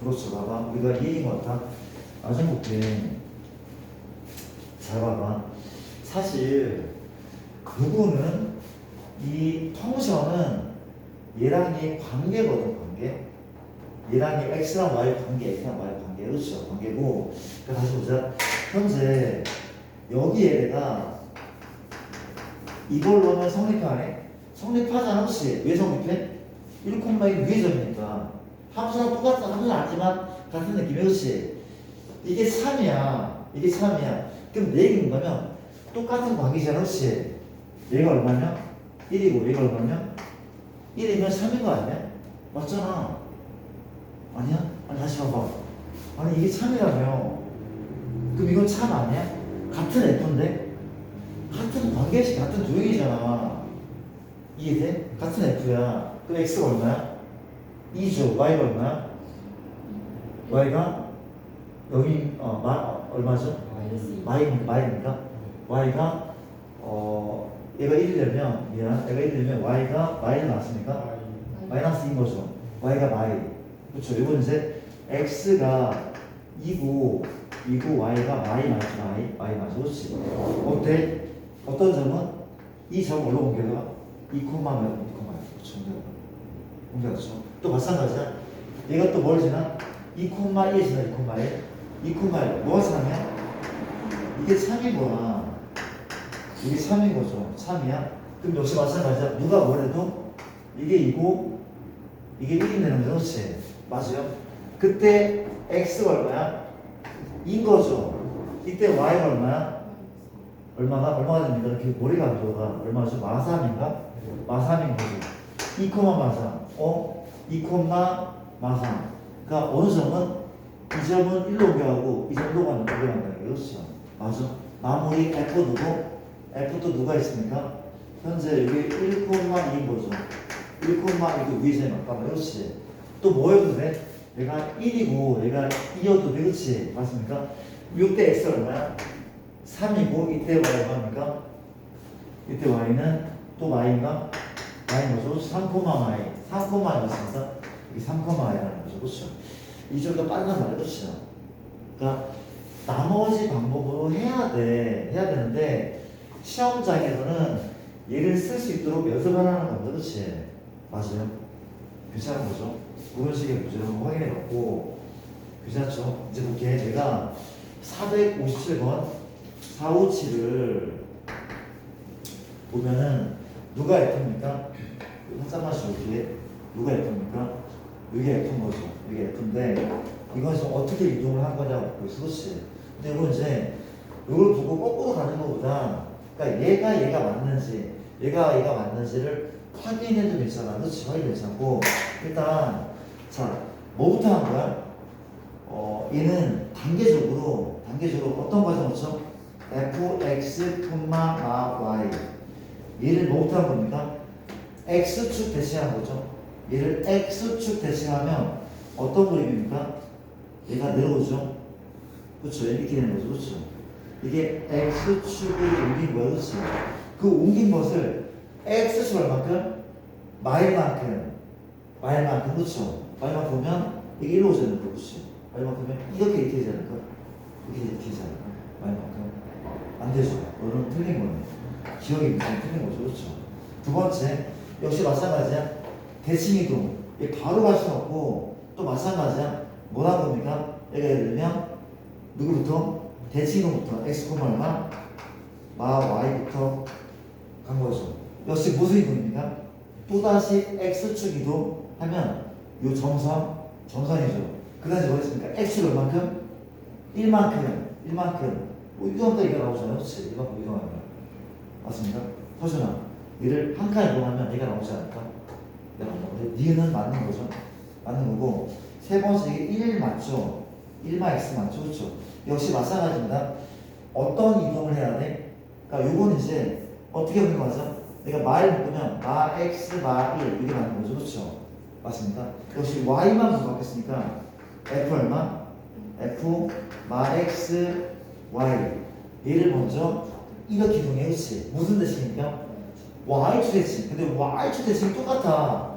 그렇죠. 봐봐, 우리가 이해인 것 같아. 아좀 볼게. 잘 봐봐. 사실 그거는 이 펑션은 얘랑 얘 관계거든, 관계. 얘랑 얘 x랑 y 관계, x랑 y 관계, 그렇죠? 관계고. 그러니까 다시 보자. 현재 여기에 내가 이걸 넣으면 성립하네? 성립하잖아, 그렇지? 왜 성립해? 1,1 위의 점이니까. 함수랑 똑같아. 함수는 아니지만 같은 느낌이, 그렇지? 이게 3이야. 이게 3이야. 그럼 내 얘기는 뭐냐면 똑같은 관계잖아, 그렇지? 얘가 얼마냐? 1이고 얘가 얼마냐? 1이면 3인 거 아니야? 맞잖아. 아니야? 아니 다시 봐봐. 아니 이게 3이라며. 그럼 이건 참 아니야? 같은 F인데? 같은 관계식, 같은 도형이잖아. 이해돼? 같은 F야. 그럼 X가 얼마야? 2죠. Y가 얼마야? Y가 여기 얼마죠? Y입니까? Y가 얘가 1이려면 미안, 얘가 1이려면 Y가 Y를 나왔으니까 마이너스인 거죠. Y가 마이. 그렇죠. 이건 이제 X가 2고 Y가 마이 맞죠. 마이 맞죠. 그렇지. 어때? 어떤 점은 이 점 얼로 옮겨가? 2,몇. 그렇죠. 옮겨갔죠. 또 마찬가지야. 얘가 또 뭘 지나? 2,1이 지나. 2,1. 뭐가 3이야? 이게 3인 거야. 이게 3인 거죠. 3이야. 그럼 역시 마찬가지야. 누가 뭐래도 이게 2고 이게 1이 되는 거죠. 그렇지? 맞아요. 그때 x가 얼마야? 2인 거죠. 이때 y가 얼마야? 얼마가 됩니까? 이렇게 머리가 안 돌아가. 얼마죠? 마3인가? 마3인 거죠. 2, 마3. 2, 마3. 그러니까 어느 점은 이 점은 1로 옮겨가고 이 점은 1로 옮겨간다는 게 그렇죠. 맞아. 마무리 F 누구? F 또 누가 있습니까? 현재 여기 1,2인 거죠. 1,2도 위에 제일 맞다면 그렇지. 또 뭐여도 돼? 얘가 1이고 얘가 2여도 돼, 그렇지? 맞습니까? 이때 X가 얼마야? 3이고 이때 Y가 얼마입니까? 이때 Y는 또 Y인가? Y인 거죠. 3,Y. 3,Y였습니다. 여기 3,Y라는 거죠. 그렇죠? 이 정도 빠르단 말이야. 그렇죠? 그러니까 나머지 방법으로 해야 되는데 시험장에서는 얘를 쓸 수 있도록 연습하라는 겁니다. 그렇지? 맞아요. 괜찮은 거죠? 그런 식의 문제를 한번 확인해 봤고 괜찮죠? 이제 볼게. 제가 457번 457을 보면은 누가 F입니까? 한 잔만 줄게. 누가 F입니까? 이게 F인 거죠. 이게 F인데 이건 지금 어떻게 이동을 한 거냐고 보고 있어. 그렇지? 근데 이건 이제 이걸 보고 거꾸로 가는 것보다 그러니까 얘가 맞는지 얘가 맞는지를 확인해도 괜찮아. 그렇지? 확인 괜찮고 일단 자 뭐부터 한 거야? 얘는 단계적으로 어떤 과정이죠? fx, y 얘를 뭐부터 한 겁니까? x축 대칭한 거죠. 얘를 x축 대칭하면 어떤 그림입니까? 얘가 내려오죠. 그렇죠. 이렇게 되는 거죠. 그렇죠. 이게 x축으로 옮긴 거야, 그렇지? 그 옮긴 것을 x축 얼마큼? 마일만큼, 그렇죠? 마일만큼 보면 이게 1로 오지 않을까, 그렇지? 마일만큼 보면 이렇게 되지 않을까? 이렇게 되지 않을까? 마일만큼 안 되죠. 너는 틀린 거네. 기억이 굉장히 틀린 거죠, 그렇죠? 두 번째, 역시 마찬가지야. 대칭이동. 이게 바로 갈 수는 없고 또 마찬가지야. 뭐라는 겁니까? 예를 들면 누구부터? 대칭이동부터 x, 얼마? 마 y부터 간 거죠. 역시 무슨 이동입니까? 또다시 x축 이동 하면 요 점선이죠. 그 다음에 뭐 했습니까? x축 얼만큼? 1만큼. 뭐 이동한다 얘기가 나오잖아요. 그렇지? 이만큼 이동하면. 맞습니까? 서준아, 얘를 한 칸 이동하면 얘가 나오지 않을까? 내가 근데 니은은 맞는 거죠. 맞는 거고. 세 번째 이게 1 맞죠? 1마 x 맞죠? 그렇죠? 역시 마찬가지입니다. 어떤 이동을 해야 돼? 그러니까 요건 이제 어떻게 보는 거죠? 내가 마를 묶으면 마 x 마 1 이게 맞는 거죠. 그렇죠? 맞습니까? 역시 y만 묶었으니까 f 얼마? f 마 x y 얘를 먼저 이렇게 이동해. 그렇지? 무슨 대칭입니까? y축 대칭. 근데 y축 대칭이 똑같아.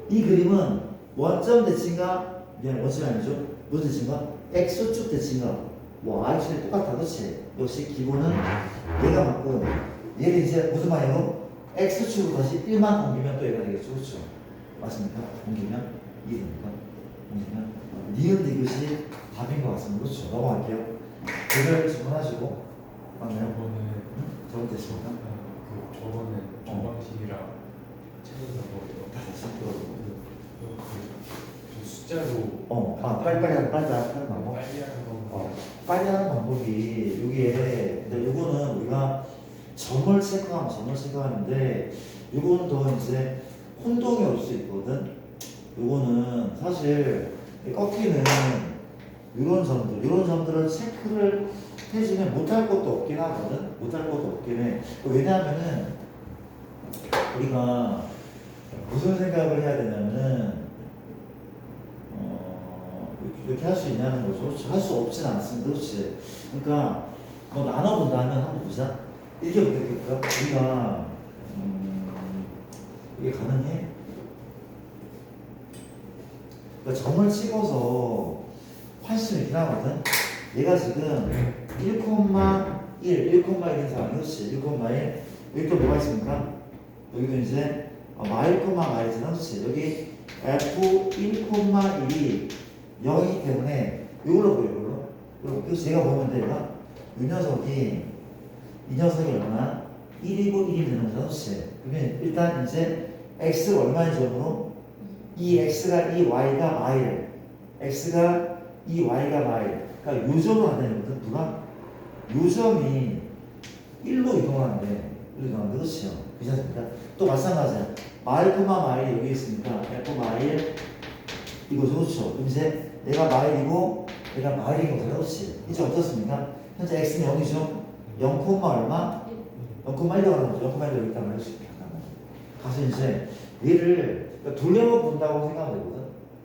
이 그림은 원점 대칭과 원점이 아니죠? 무슨 대칭과? x축 대칭과 y축이 똑같아. 그렇지? 역시 기본은 얘가 맞고 얘를 이제 무슨 말이에요? x축으로 다시 1만 옮기면 또 얘가 되겠죠. 그렇죠? 맞습니까? 옮기면 이게 됩니까? 옮기면 니은 이것이 답인 것 같습니다. 그렇죠? 넘어갈게요. 그걸 질문하시고 맞나요? 저번 됐습니까? 그 저번에 전방식이랑 책에서 그 숫자로 빨리빨리 하는 방법. 빨리 하는 거. 빨리 하는 방법이 여기에 근데 요거는 우리가 점을 체크하는데 요거는 더 이제 혼동이 올 수 있거든. 요거는 사실 꺾이는 이런 점들을 체크를 해주면 못할 것도 없긴 하거든. 못할 것도 없긴 해. 왜냐하면은 우리가 무슨 생각을 해야 되냐면은 이렇게 할 수 있냐는 거죠. 그렇지? 할 수 없진 않습니다. 그렇지? 그러니까 뭐 나눠본다면 한번 보자. 이게 어떻겠까? 우리가 이게 가능해? 그러니까 점을 찍어서 환수는 이렇게 나거든. 얘가 지금 1,1인 상황이 그렇지? 1,1 여기 또 뭐가 있습니까? 여기도 이제 마일이잖아. 그렇지? 여기 f1,1이 0이기 때문에 이걸로 보여. 이걸로. 그래서 제가 보면 돼요. 이 녀석이 얼마나? 1이고 1이 되는 거죠. 그렇지? 그러면 일단 이제 x가 얼마인 점으로? 이 x가 이 y가 마일. x가 이 y가 마일. 그러니까 요 점은 안 되는 거거든. 누가? 요 점이 1로 이동하는데. 그렇죠? 괜찮습니까? 또 마찬가지야. 마일이 여기 있으니까 f 마일 이거죠. 그렇죠? 그럼 이제 얘가 마일이고 얘가 마일인 거죠. 그렇지? 이제 어떻습니까? 현재 x는 0이죠? 0, 얼마? 0,1로 가는 거죠. 0,1로 여기 있단 말이지. 가서 이제 얘를 돌려 본다고 생각하면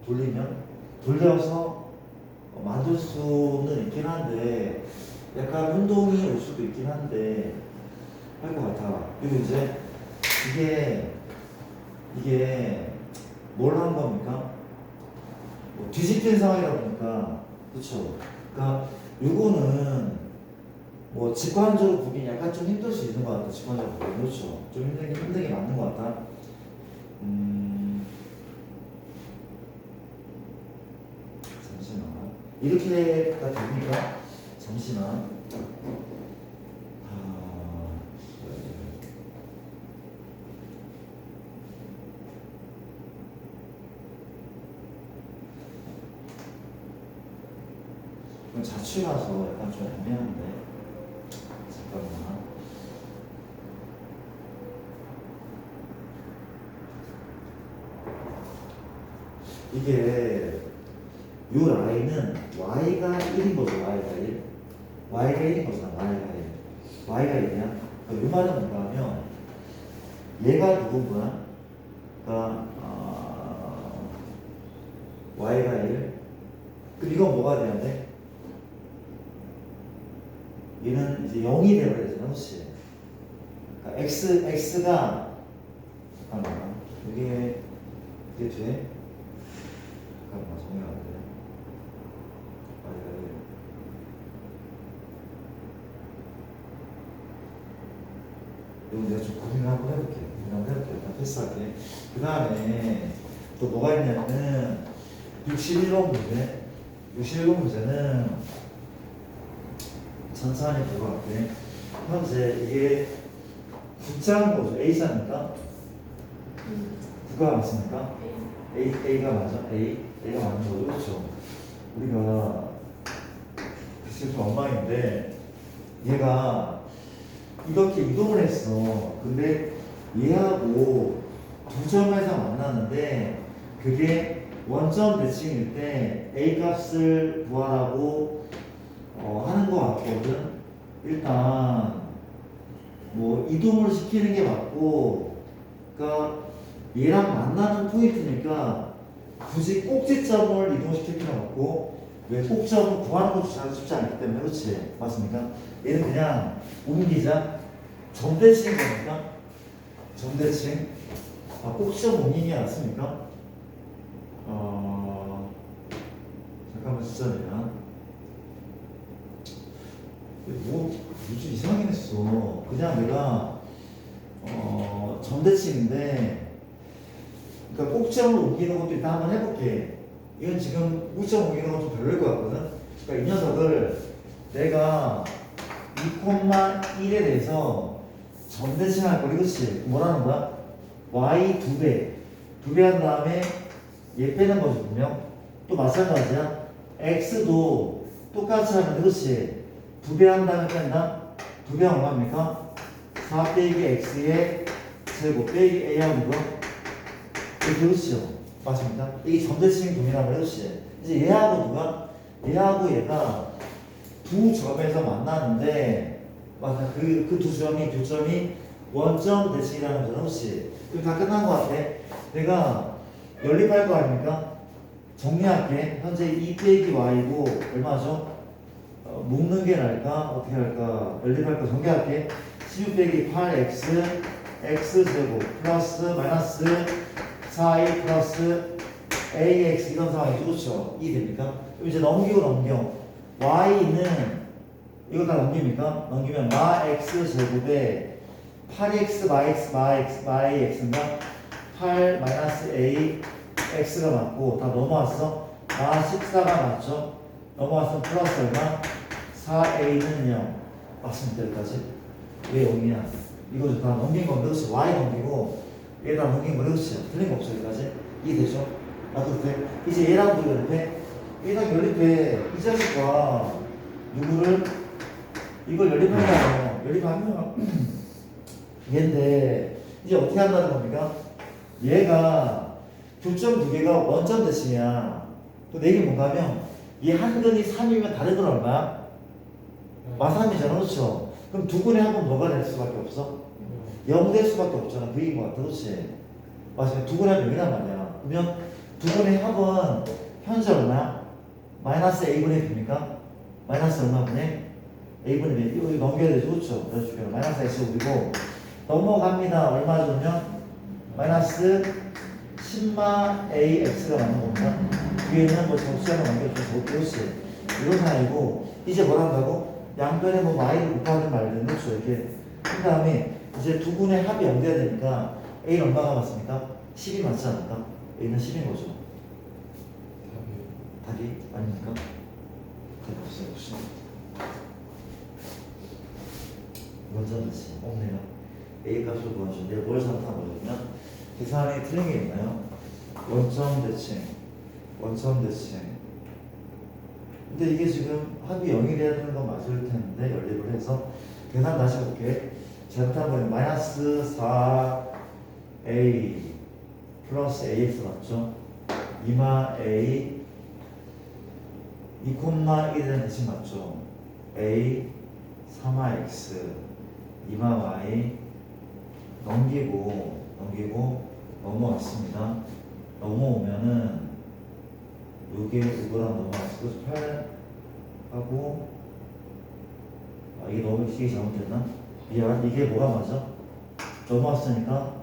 되거든. 돌려서 만들 수는 있긴 한데 약간 운동이 올 수도 있긴 한데 할 것 같아. 그리고 이제 이게 뭘 한 겁니까? 뭐 뒤집힌 상황이다 보니까 그렇죠. 그러니까 요거는 뭐 직관적으로 보기 약간 좀 힘들 수 있는 것 같아. 직관적으로 보기 그렇죠. 좀 힘들게 맞는 것 같다. 잠시만. 이렇게가 됩니까? 잠시만. 자취라서 약간 좀 애매한데 잠깐만. 이게 요 라인은 y가 1인 거죠. y가 1인 거잖아. y가 1이야. 그러니까 요 말은 뭔가 하면 얘가 누군 거야? 그러니까 y가 1. 그럼 이건 뭐가 돼야 돼? 얘는 이제 0이 되어야 되잖아, 그렇지? 그러니까 x가 잠깐만 이게 돼? 잠깐만 정리가 안 돼. 이거 내가 좀 고민을 한번 해볼게. 일단 패스할게. 그 다음에 또 뭐가 있냐면은 61번 문제. 61번 문제는 천천히 보고 갈게. 현재 이게 국자인 거죠. A자니까? 국가가 맞습니까? A가 맞아? A가 맞는 거죠. 그렇죠? 우리가 글쎄 좀 엉망인데 얘가 이렇게 이동을 했어. 근데 얘하고 두 점에서 만났는데 그게 원점 대칭일 때 A 값을 구하라고 하는 거 같거든. 일단 뭐 이동을 시키는 게 맞고, 그러니까 얘랑 만나는 포인트니까 굳이 꼭지점을 이동시킬 필요는 없고, 왜 꼭점을 구하는 것도 잘 쉽지 않기 때문에. 그렇지? 맞습니까? 얘는 그냥 옮기자. 점대칭인 거니까. 점대칭. 꼭지점 옮기는 게 낫습니까? 잠깐만 진짜냐? 뭐 요즘 이상하긴 했어. 그냥 내가 점대칭인데, 그러니까 꼭지점을 옮기는 것도 일단 한번 해볼게. 이건 지금 꼭지점 옮기는 건 좀 별로일 것 같거든. 그러니까 이 녀석을 내가 2,1에 대해서 점대칭할 거리. 그치? 뭐라는 거야? y 2배. 2배 한 다음에 얘 빼는 거지, 분명. 또 마찬가지야. x도 똑같이 하면, 그렇지? 2배 한 다음에 뺀다? 2배 얼마입니까? 4 빼기 x의 제곱 빼기 a하고 이거? 이게 그렇지요. 맞습니다. 이게 점대칭 동이라고 그렇지? 이제 얘하고 누가? 얘하고 얘가 두 점에서 만나는데, 맞아. 그 두 점이, 교점이 원점 대칭이라는 거잖아. 그렇지? 그럼 다 끝난 것 같아. 내가 연립할 거 아닙니까? 정리할게. 현재 2 빼기 y고 얼마죠? 묶는 게 나을까? 어떻게 할까? 연립할 거 정리할게. 16 빼기 8x x제곱 플러스 마이너스 4a 플러스 ax 이런 상황이죠. 그렇죠? 이 됩니까? 그럼 이제 넘기고 넘겨. y는 이거 다 넘깁니까? 넘기면 마 x 제곱에 8x 마이 x인가? 8 마이너스 a x가 맞고 다 넘어왔어? 마 14가 맞죠? 넘어왔으면 플러스 얼마? 4a는 0 맞습니다. 여기까지. 왜 0이냐? 이거 다 넘긴 건데 그렇지? y 넘기고 얘 다 넘긴 거 그렇지? 틀린 거 없어. 여기까지. 이해되죠? 나도 돼. 이제 얘랑 또 연립해. 얘랑 연립해. 이 자식과 누구를? 이걸 연립하면 얘인데 이제 어떻게 한다는 겁니까? 얘가 교점 두 개가 원점 대칭이야. 또 내게 뭔가 하면 얘 한 근이 3이면 다른 건 얼마야? 마3이잖아. 그렇죠? 그럼 두 근의 합은 뭐가 될 수밖에 없어? 0 될 수밖에 없잖아. 그인 것 같아. 그렇지? 맞아요. 두 근의 합이 0이란 말이야. 그러면 두 근의 합은 현재 얼마야? 마이너스 a분의 b입니까? 마이너스 얼마분의? a분의 b. 이거 넘겨야 되죠. 그렇죠? 그래서 마이너스 x분이고 넘어갑니다. 얼마 주면? 마이너스 10마 ax가 맞는 겁니다. 위에는 뭐 접수하는 넘겨주면 그렇지. 이런 사이고 이제 뭘 한다고? 양변에 뭐 y를 곱하든 말든 그렇죠. 이렇게 한 다음에 이제 두 분의 합이 연결해야 되니까 a는 얼마가 맞습니까? 10이 맞지 않을까? a는 10인 거죠. 답이 아닙니까? 답이 없어요. 혹시? 원점이지. 없네요. A 값을 구하시는데 뭘 선택한 거냐면 계산이 틀린 게 있나요? 원점 대칭. 근데 이게 지금 합이 0이 돼야 되는 건 맞을 텐데 연립을 해서 계산 다시 볼게. 잘못한 거는 마이너스 4a 플러스 ax 맞죠? 2마 a 2,1이라는 대칭 맞죠? a 3마 x 2마 y 넘기고 넘어왔습니다. 넘어오면은 요게 이거랑 넘어왔어. 8하고 아, 이게 너무 이게 잘못됐나? 미안. 이게 뭐가 맞아? 넘어왔으니까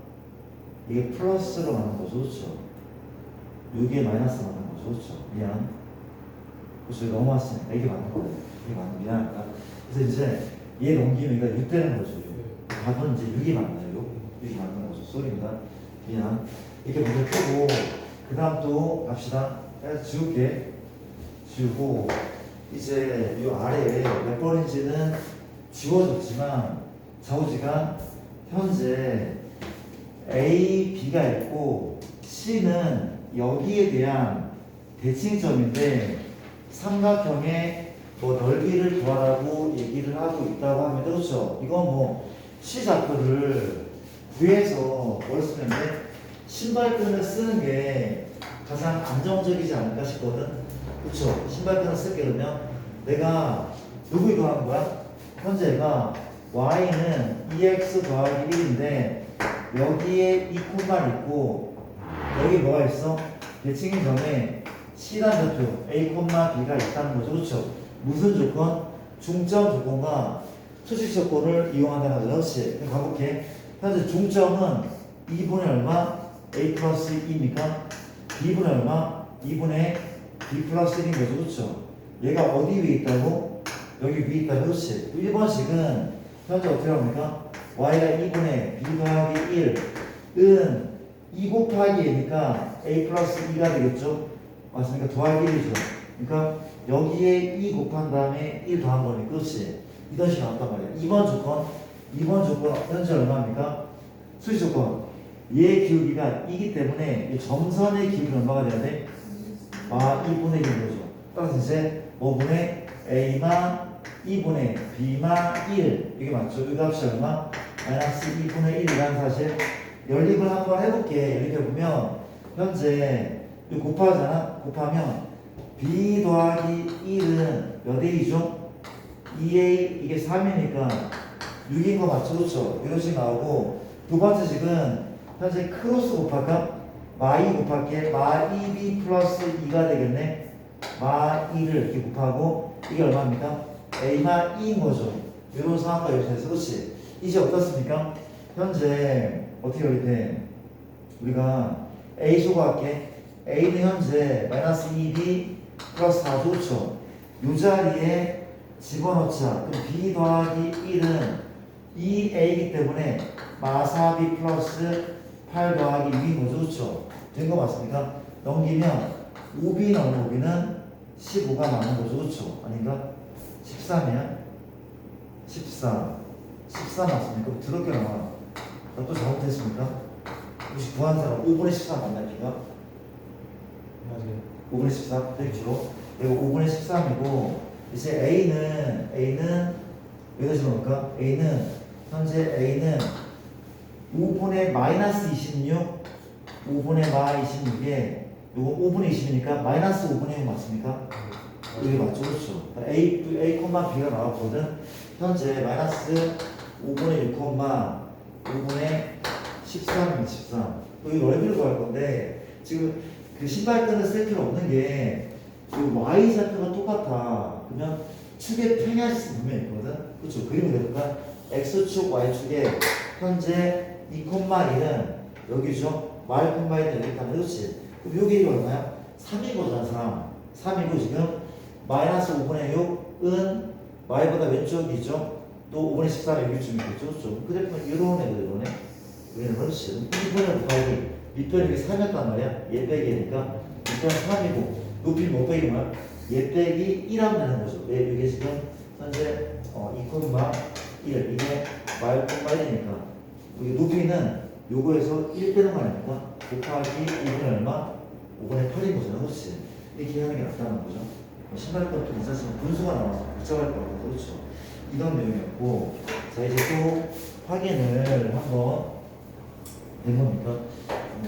이게 플러스로 가는 거죠, 그렇죠? 이게 마이너스 가는 거죠, 그렇죠? 미안. 그래서 넘어왔으니까 이게 맞는 거예요. 이게 맞는 미안하다. 그래서 이제 얘 넘기면 이거 6 되는 거죠. 답은 이제 6이 맞나요? 6이 맞는 거죠. 쏘리입니다. 미안. 이렇게 먼저 펴고 그 다음 또 갑시다. 지울게. 지우고 이제 이 아래에 몇 번인지는 지워졌지만 좌우지간 현재 A, B가 있고 C는 여기에 대한 대칭점인데 삼각형의 뭐 넓이를 구하라고 얘기를 하고 있다고 하면 그렇죠. 이건 뭐 C 좌표를 구해서 뭘 쓰는데 신발끈을 쓰는 게 가장 안정적이지 않을까 싶거든. 그렇죠. 신발끈을 쓸게 그러면 내가 누구 이거 하는 거야? 현재가 y는 2x 더하기 1인데 여기에 2콤마 있고 여기 뭐가 있어? 대칭인 점에 C란 좌표 A, B가 있다는 거죠. 그렇죠? 무슨 조건? 중점 조건과 수직 조건을 이용한다는 거죠. 그렇지? 가볼게. 현재 중점은 2분의 얼마? A 플러스 2입니까? B분의 얼마? 2분의 B 플러스 1인 거죠. 그렇죠? 얘가 어디 위에 있다고? 여기 위에 있다고. 그렇지? 1번식은 현재 어떻게 합니까? y가 2분의 b 더하기 1은 2 곱하기 얘니까 a 플러스 2가 되겠죠? 맞습니까? 더하기 1이죠. 그러니까 여기에 2 곱한 다음에 1 더한 거니까 그렇지? 이런 식이 나왔단 말이야. 2번 조건 현재 얼마입니까? 수직 조건 얘의 기울기가 2기 때문에 이 점선의 기울기 얼마가 돼야 돼? 2분의 1인 거죠. 따라서 이제 5분의 a만 2분의 b만 1 이게 맞죠? 이 값이 얼마? 마이너스 2분의 1이라는 사실 연립을 한번 해볼게. 연립해보면 현재 이거 곱하잖아? 곱하면 b 더하기 1은 몇 a죠? 2a 이게 3이니까 6인 거 맞죠? 그렇죠? 이런 식이 나오고 두 번째 식은 현재 크로스 곱할까? 마2 곱할게 마2b 플러스 2가 되겠네. 마2를 이렇게 곱하고 이게 얼마입니까? a만 2인 거죠. 이런 상황과 요소에서 그렇지? 이제 어떻습니까? 현재 어떻게 연립해? 우리가 a 소거할게. a는 현재 마이너스 2b 플러스 4 좋죠? 이 자리에 집어넣자. 그럼 b 더하기 1은 2a이기 때문에 마4b 플러스 8 더하기 6인 거죠. 그렇죠? 된 거 맞습니까? 넘기면 5b 넣는 5b는 15가 나오는 거죠. 그렇죠? 아닌가? 13이야? 14 맞습니까? 더럽게 나와. 또 잘못했습니까? 혹시 구한 사람 5분의 13 맞나요? 기가? 맞아요. 5분의 14 100kg. 그리고 5분의 13이고 이제 A는 여기다 집어넣을까? A는 5분의 마이너스 26 5분의 마 26에 요거 5분의 20이니까 마이너스 5분의 6 맞습니까? 이게 맞죠? 그렇죠? A, B가 나왔거든. 현재 마이너스 5분의 6, 5분의 13입니다. 13. 여기 넓이를 구할 건데 지금 그 신발끈을 쓸 필요 없는 게 그 Y 좌표가 똑같아. 그러면 축의 평야시 분명히 있거든. 그렇죠? 그림을 그릴까? X축, Y축에 현재 2,1은 여기죠? Y,1은 여기 있다면 그렇지? 그럼 여기 얼마야? 3인 거잖아. 3이고 지금 마이너스 5분의 6은 y보다 왼쪽이죠. 또 5분의 13이 여기쯤 있겠죠. 그렇죠? 그래프는 이런 애들 이런 애. 여기는 그렇지. 1분의 곱하기 밑변이 여기 3이었단 말이야. 얘 빼기니까 밑변 3이고 높이 못 빼기 뭐야? 얘 빼기 1하면 되는 거죠. 왜 이게 지금 현재 2,1 이게 y,1이니까 여기 높이는 요거에서 1 빼는 거 아닙니까? 곱하기 5분의 얼마? 5분의 8인 거잖아. 그렇지? 이렇게 하는 게 낫다는 거죠. 신발끈도 괜찮지만 분수가 나와서 복잡할 것 같아서 그렇죠. 이런 내용이었고 자 이제 또 확인을 한번 된 겁니까?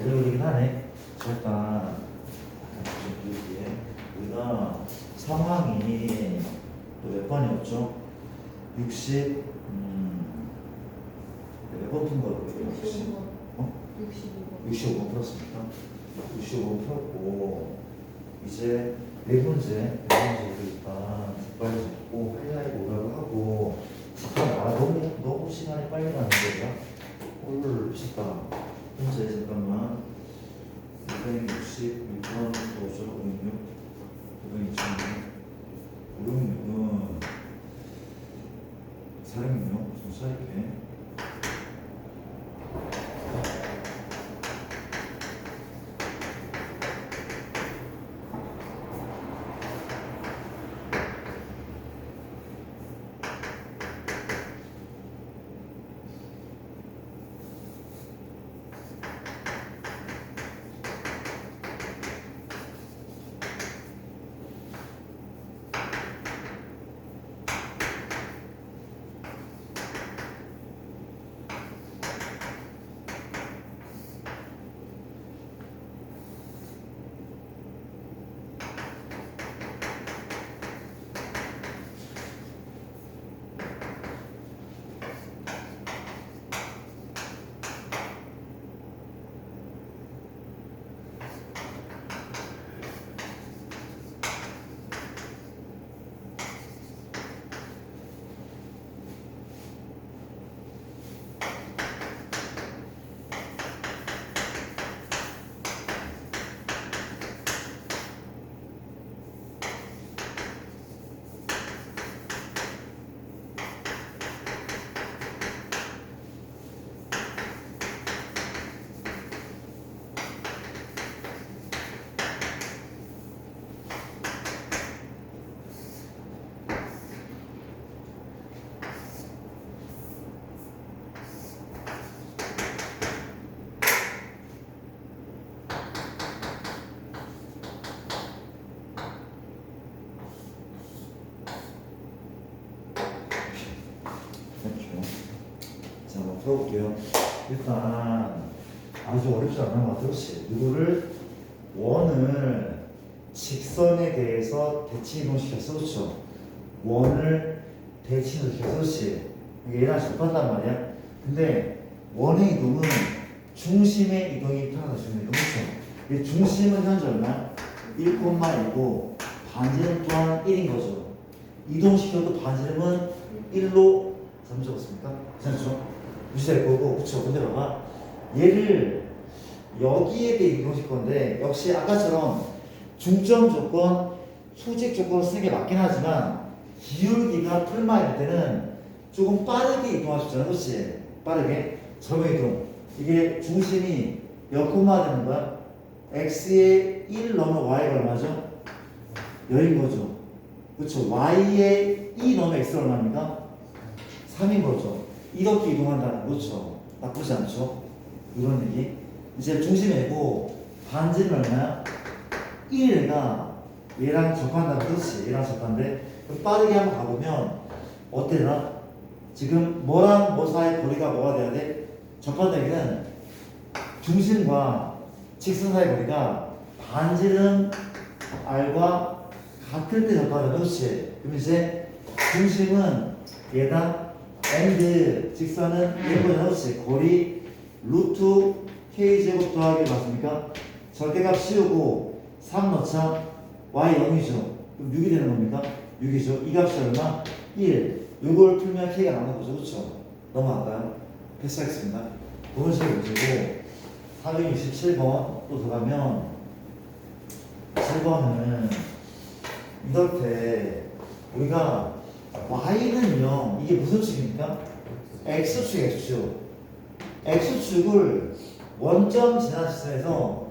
오래 걸리긴 하네. 자 일단 우리가 상황이 또 몇 번이었죠? 60 몇 번 푼 거예요? 65번 풀었습니까? 65번 풀었고 이제 네 번째 일단 빨리 적고 하이라이트 오라고 하고 너무 시간이 빨리 가는 거야. 오늘 쉽다. 현재 잠깐만. 266번 도저 506 526 506은 406 좀 써야겠네. 자, 한번 풀어볼게요. 일단 아주 어렵지 않은 것 같아요. 누구를 원을 직선에 대해서 대칭 이동시켰어, 그렇죠? 원을 대칭 이동시켰어, 그렇지? 이게 얘랑 접한단 말이야. 근데 원의 이동은 중심의 이동이 편하다 중심의 이동, 그렇죠? 이 중심은 현재 얼마? 1,1고 반지름 또한 1인 거죠. 이동시켜도 반지름은 1로 잘못 적었습니까? 괜찮죠? 유지될 거고, 그쵸? 근데 봐봐. 얘를 여기에 대해 이동시킬 건데, 역시 아까처럼 중점 조건, 수직 조건을 쓰는 게 맞긴 하지만, 기울기가 풀마일 때는 조금 빠르게 이동할 수 있잖아. 그렇지? 빠르게. 점의 이동. 이게 중심이 몇 콤마 되는 거야? x에 1 넣으면 y가 얼마죠? 열인 거죠. 그쵸? y에 2 넣으면 x가 얼마입니까? 3인 거죠. 이렇게 이동한다는 거죠. 나쁘지 않죠? 이런 얘기. 이제 중심이고 반지름 얼마야? 1가 얘랑 접한다는 그렇지. 얘랑 접한데 그럼 빠르게 한번 가보면 어때나? 지금 뭐랑 뭐 사이 거리가 뭐가 돼야 돼? 접한다는 얘기는 중심과 직선 사이 거리가 반지름 r과 같을 때 접하는 그렇지. 그럼 이제 중심은 얘다 and 직선은 이거잖아. 그렇지. 거리 루트 k제곱 더하기 맞습니까? 절대값 씌우고 3 넣자. y 0이죠. 그럼 6이 되는 겁니까? 6이죠. 이 값이 얼마? 1. 이걸 풀면 k가 나오는 거죠. 그렇죠? 넘어갈까요? 패스하겠습니다. 두 번째 문제고 467번 또 들어가면 7번은 이렇게 우리가 y는요 이게 무슨 축입니까? x축 x축 x축을 원점 지난 시점에서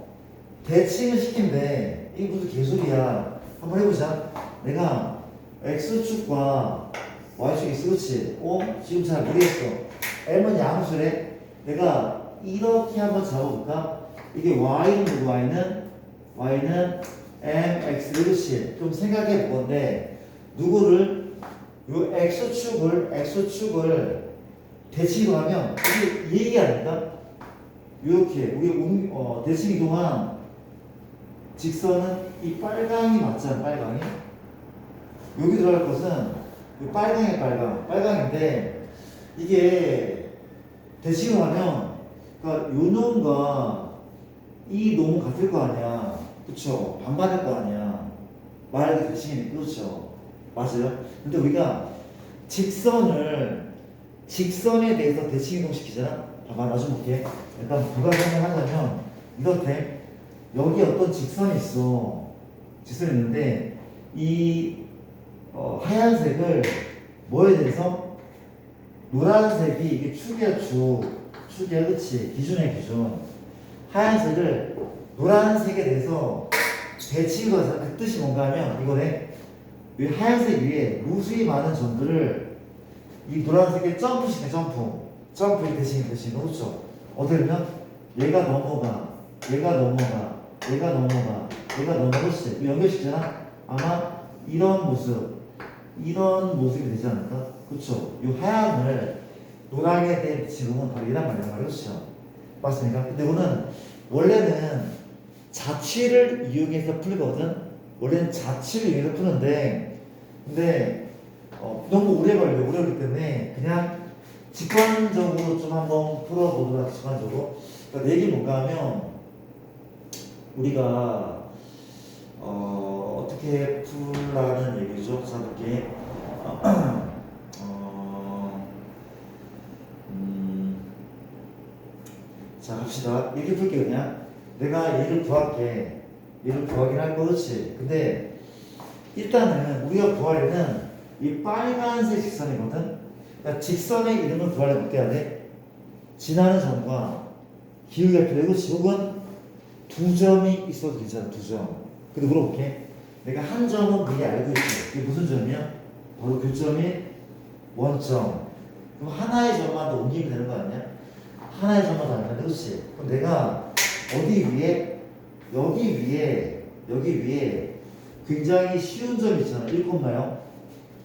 대칭을 시킨데 이게 무슨 개소리야. 한번 해보자. 내가 x축과 y축이 있어. 그렇지? 지금 잘 모르겠어. m은 양수래. 내가 이렇게 한번 잡아볼까? 이게 y는 누구? y는 mx. 그렇지? 좀 생각해 보건데 누구를 요 x축을 대칭 이동하면 이게 이 얘기 아닙니까? 이렇게 우리 대칭 이동한 직선은 이 빨강이 맞잖아. 빨강이 여기 들어갈 것은 이 빨강의 빨강인데 이게 대칭 이동하면 그러니까 요 놈과 이 놈은 같을 거 아니야. 그쵸? 반반일 거 아니야. 말하기 대칭이니까. 그렇죠? 맞아요? 근데 우리가 직선에 대해서 대칭 이동시키잖아. 봐봐, 나 좀 볼게. 일단 부가 설명하자면 이렇게 여기 어떤 직선이 있어. 직선이 있는데 이 하얀색을 뭐에 대해서 노란색이 이게 축이야 축이야 그치 기준이야 기준. 하얀색을 노란색에 대해서 대칭을 해서 그 뜻이 뭔가 하면 이거네. 이 하얀색 위에 루수이 많은 점들을 이 노란색에 점프시네 점프 대칭 그렇죠. 어떻게 보면 얘가 넘어가 그렇지 연결시키잖아. 아마 이런 모습이 되지 않을까? 그렇죠. 이 하얀을 노랗게 된 지금은 바로 이란 말이야 그렇죠. 맞습니까? 근데 이거는 원래는 자취를 이용해서 풀거든. 원래는 자취를 이용해서 푸는데 근데 너무 오래 걸리기 때문에 그냥 직관적으로 좀 한번 풀어보도록 하죠. 직관적으로. 그러니까 내 얘기 뭔가 하면 우리가 어떻게 풀라는 얘기죠. 자 볼게. 자 합시다. 이렇게 풀게 그냥. 내가 얘를 구할게. 얘를 구하긴 할 거지. 근데 일단은 우리가 구하려는 이 빨간색 직선이거든. 그러니까 직선의 이름을 구하려면 어떻게 해야 돼? 지나는 점과 기울기가 필요하고 혹은 두 점이 있어도 괜찮아. 두 점. 근데 물어볼게. 내가 한 점은 미리 알고 있어. 그게 무슨 점이야? 바로 교점인 원점. 그럼 하나의 점만 더 옮기면 되는 거 아니야? 하나의 점만 더 알면 그렇지. 그럼 내가 어디 위에? 여기 위에 굉장히 쉬운 점이 있잖아. 1,0.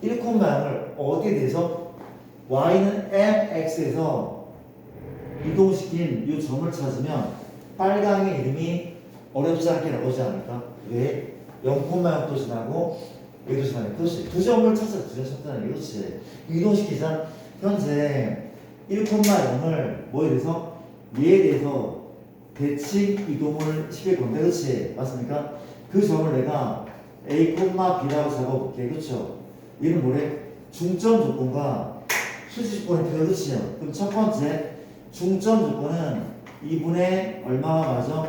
1,0을 어디에 대해서? y는 mx에서 이동시킨 이 점을 찾으면 빨강의 이름이 어렵지 않게 나오지 않을까? 왜? 0,0도 지나고 여기도 지나고 그렇지. 두 점을 찾아서 두 점 찾잖아. 그렇지. 이동시키자. 현재 1,0을 뭐에 대해서? 얘에 대해서 대칭 이동을 시킬 건데 그렇지. 맞습니까? 그 점을 내가 A, B라고 잡아볼게. 그렇죠? 얘는 뭐래? 중점 조건과 수직 조건이 필요. 그렇지요? 그럼 첫 번째 중점 조건은 2분의 얼마가 맞아?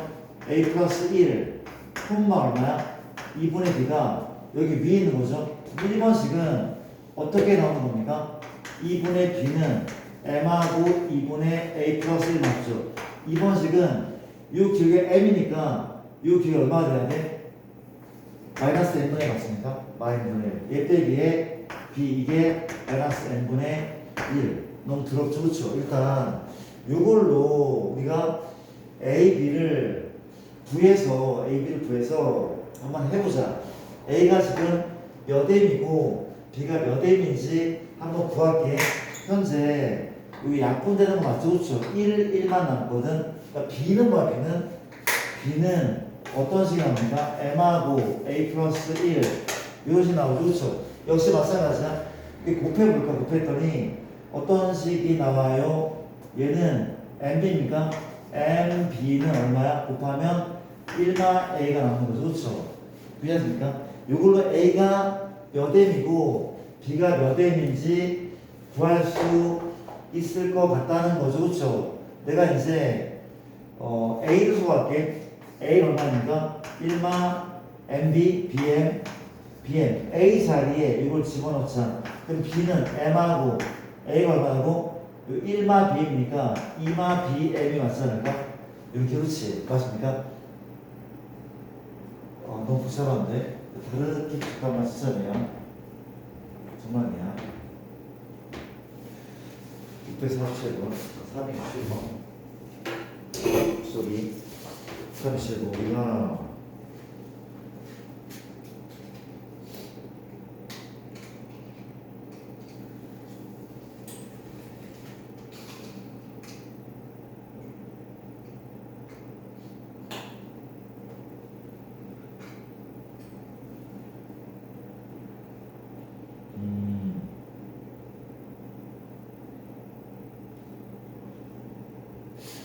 A 플러스 1 콤마 얼마야? 2분의 B가 여기 위에 있는 거죠. 1번식은 어떻게 나오는 겁니까? 2분의 B는 M하고 2분의 A 플러스 1 맞죠? 2번식은 이 기울기가 M이니까 이 기울기 얼마가 돼야 돼? 마이너스 N분의 맞습니까? 마이너스 얘 빼기에 B 이게 마이너스 N분의 1 너무 더럽죠? 그렇죠? 일단 이걸로 우리가 A, B를 구해서 한번 해보자. A가 지금 몇 M이고 B가 몇 M인지 한번 구할게. 현재 여기 약분되는 거 맞죠? 그렇죠? 1만 남거든. 그러니까 B는 뭐야? B는 어떤 식이 나옵니까? M하고 A 플러스 1 이것이 나오죠. 그렇죠? 역시 마찬가지야. 곱해볼까? 곱했더니 어떤 식이 나와요? 얘는 MB입니까? MB는 얼마야? 곱하면 1마 A가 나오는 거죠. 그렇죠? 그렇습니까? 이걸로 A가 몇 M이고 B가 몇 M인지 구할 수 있을 것 같다는 거죠. 그렇죠? 내가 이제 A를 구할게. A 얼마입니까? 1마 MB, BM A 자리에 이걸 집어넣자. 그럼 B는 M하고 A가 얼마고? 1마 BM이니까 2마 BM이 맞지 않을까? 이렇게 그렇지. 맞습니까? 너무 복잡한데? 다르게 잠깐만 쓰자네요. 정말이야. 647번 327번 속이 37번 우리가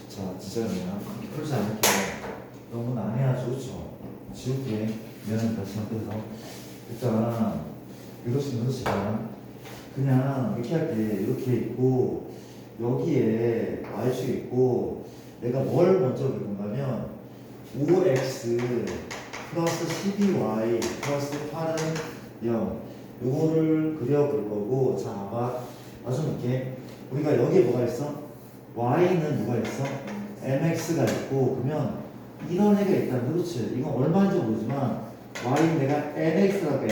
자, 지정이야. 풀지 않을게. 너무 난해하죠, 그렇죠? 지울게. 미안합니다. 잘못해서. 일단 이것은 이것이다. 그냥 이렇게 할게. 이렇게 있고 여기에 y축이 있고 내가 뭘 먼저 그릴 건가면 5x 플러스 12y 플러스 8은 0 요거를 그려볼 거고 자 봐봐 마저 볼게 우리가 여기에 뭐가 있어? y는 누가 있어? mx가 있고 그러면 이런 애가 있다는 그렇지 이건 얼마인지 모르지만 y는 내가 nx라고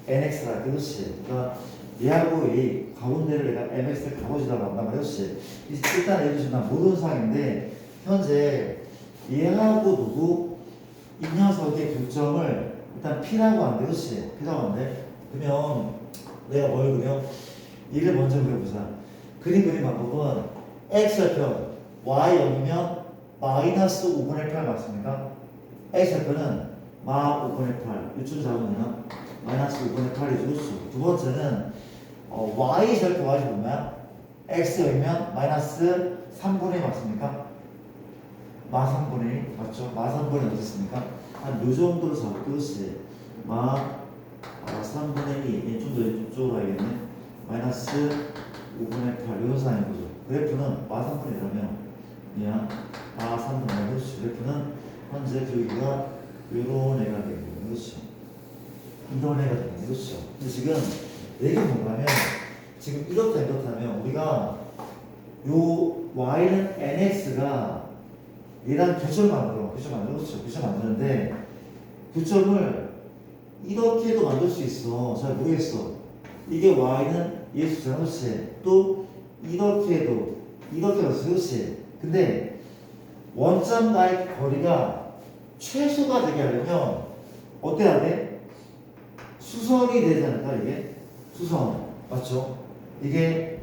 nx라 그렇지 그러니까 얘하고 이 가운데를 내가 mx를 가로지라고 한단 말이지 일단 예를 들면 난 모르는 상황인데 현재 얘하고 누구 이 녀석의 교점을 일단 P라고 하는데 그렇지 P라고 하는데 그러면 내가 뭘 그려? 얘를 먼저 그려보자 그림 그림 방법은 x좌표 y 여기면 마이너스 5분의 8 맞습니까? x좌표는 마 5분의 8 이쯤 잡으면 마이너스 5분의 8이 주겠죠 두 번째는 y좌표 y좌표 보면 x 여기면 마이너스 3분의 맞습니까? 마 3분의 1 맞죠? 마 3분의 1 어떻습니까? 한 요 정도로 잡을게요. 그렇지. 마 3분의 2 좀 더 이쪽으로 가야겠네. 마이너스 5분의 8 이런 상황인 거죠. 그래프는 마 3분의 1이라면 그냥 마 3분의 1 그렇지. 그래프는 현재 여기가 요런 애가 되겠네. 그렇죠. 이런 애가 되겠네. 그렇죠. 근데 지금 이게 뭔가면 지금 이렇다면 우리가 요 y는 nx가 얘랑 교점을 만들어. 그렇죠. 교점 만드는데 교점을 이렇게도 만들 수 있어. 잘 모르겠어. 이게 y는 예수잖아. 그렇지. 또 이렇게도 이렇게 만들 수 그렇지. 근데 원점과의 거리가 최소가 되게 하려면 어때야 돼? 수선이 되지 않을까 이게? 수선. 맞죠? 이게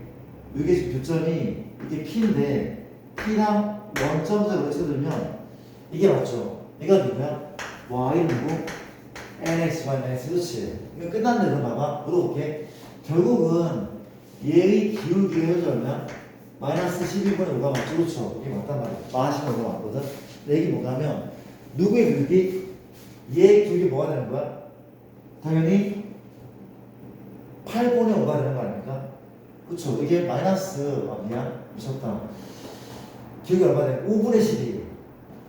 지금 교점이 이게 P인데 P랑 원점에서 찍어들면 이게 맞죠? 이거 누구야? y 누구? nx, nx 그렇지? 이거 끝났네. 봐봐. 물어볼게. 결국은 얘의 기울기가 현재 얼마야? 마이너스 12분의 5가 맞죠? 그렇죠? 이게 맞단 말이야. 마시는 5가 맞거든? 근데 이게 뭐냐면 누구의 기울기? 얘의 기울기 뭐가 되는 거야? 당연히 8분의 5가 되는 거 아닙니까? 그렇죠? 이게 마이너스 미안 미쳤다. 기울기 얼마 돼? 5분의 12.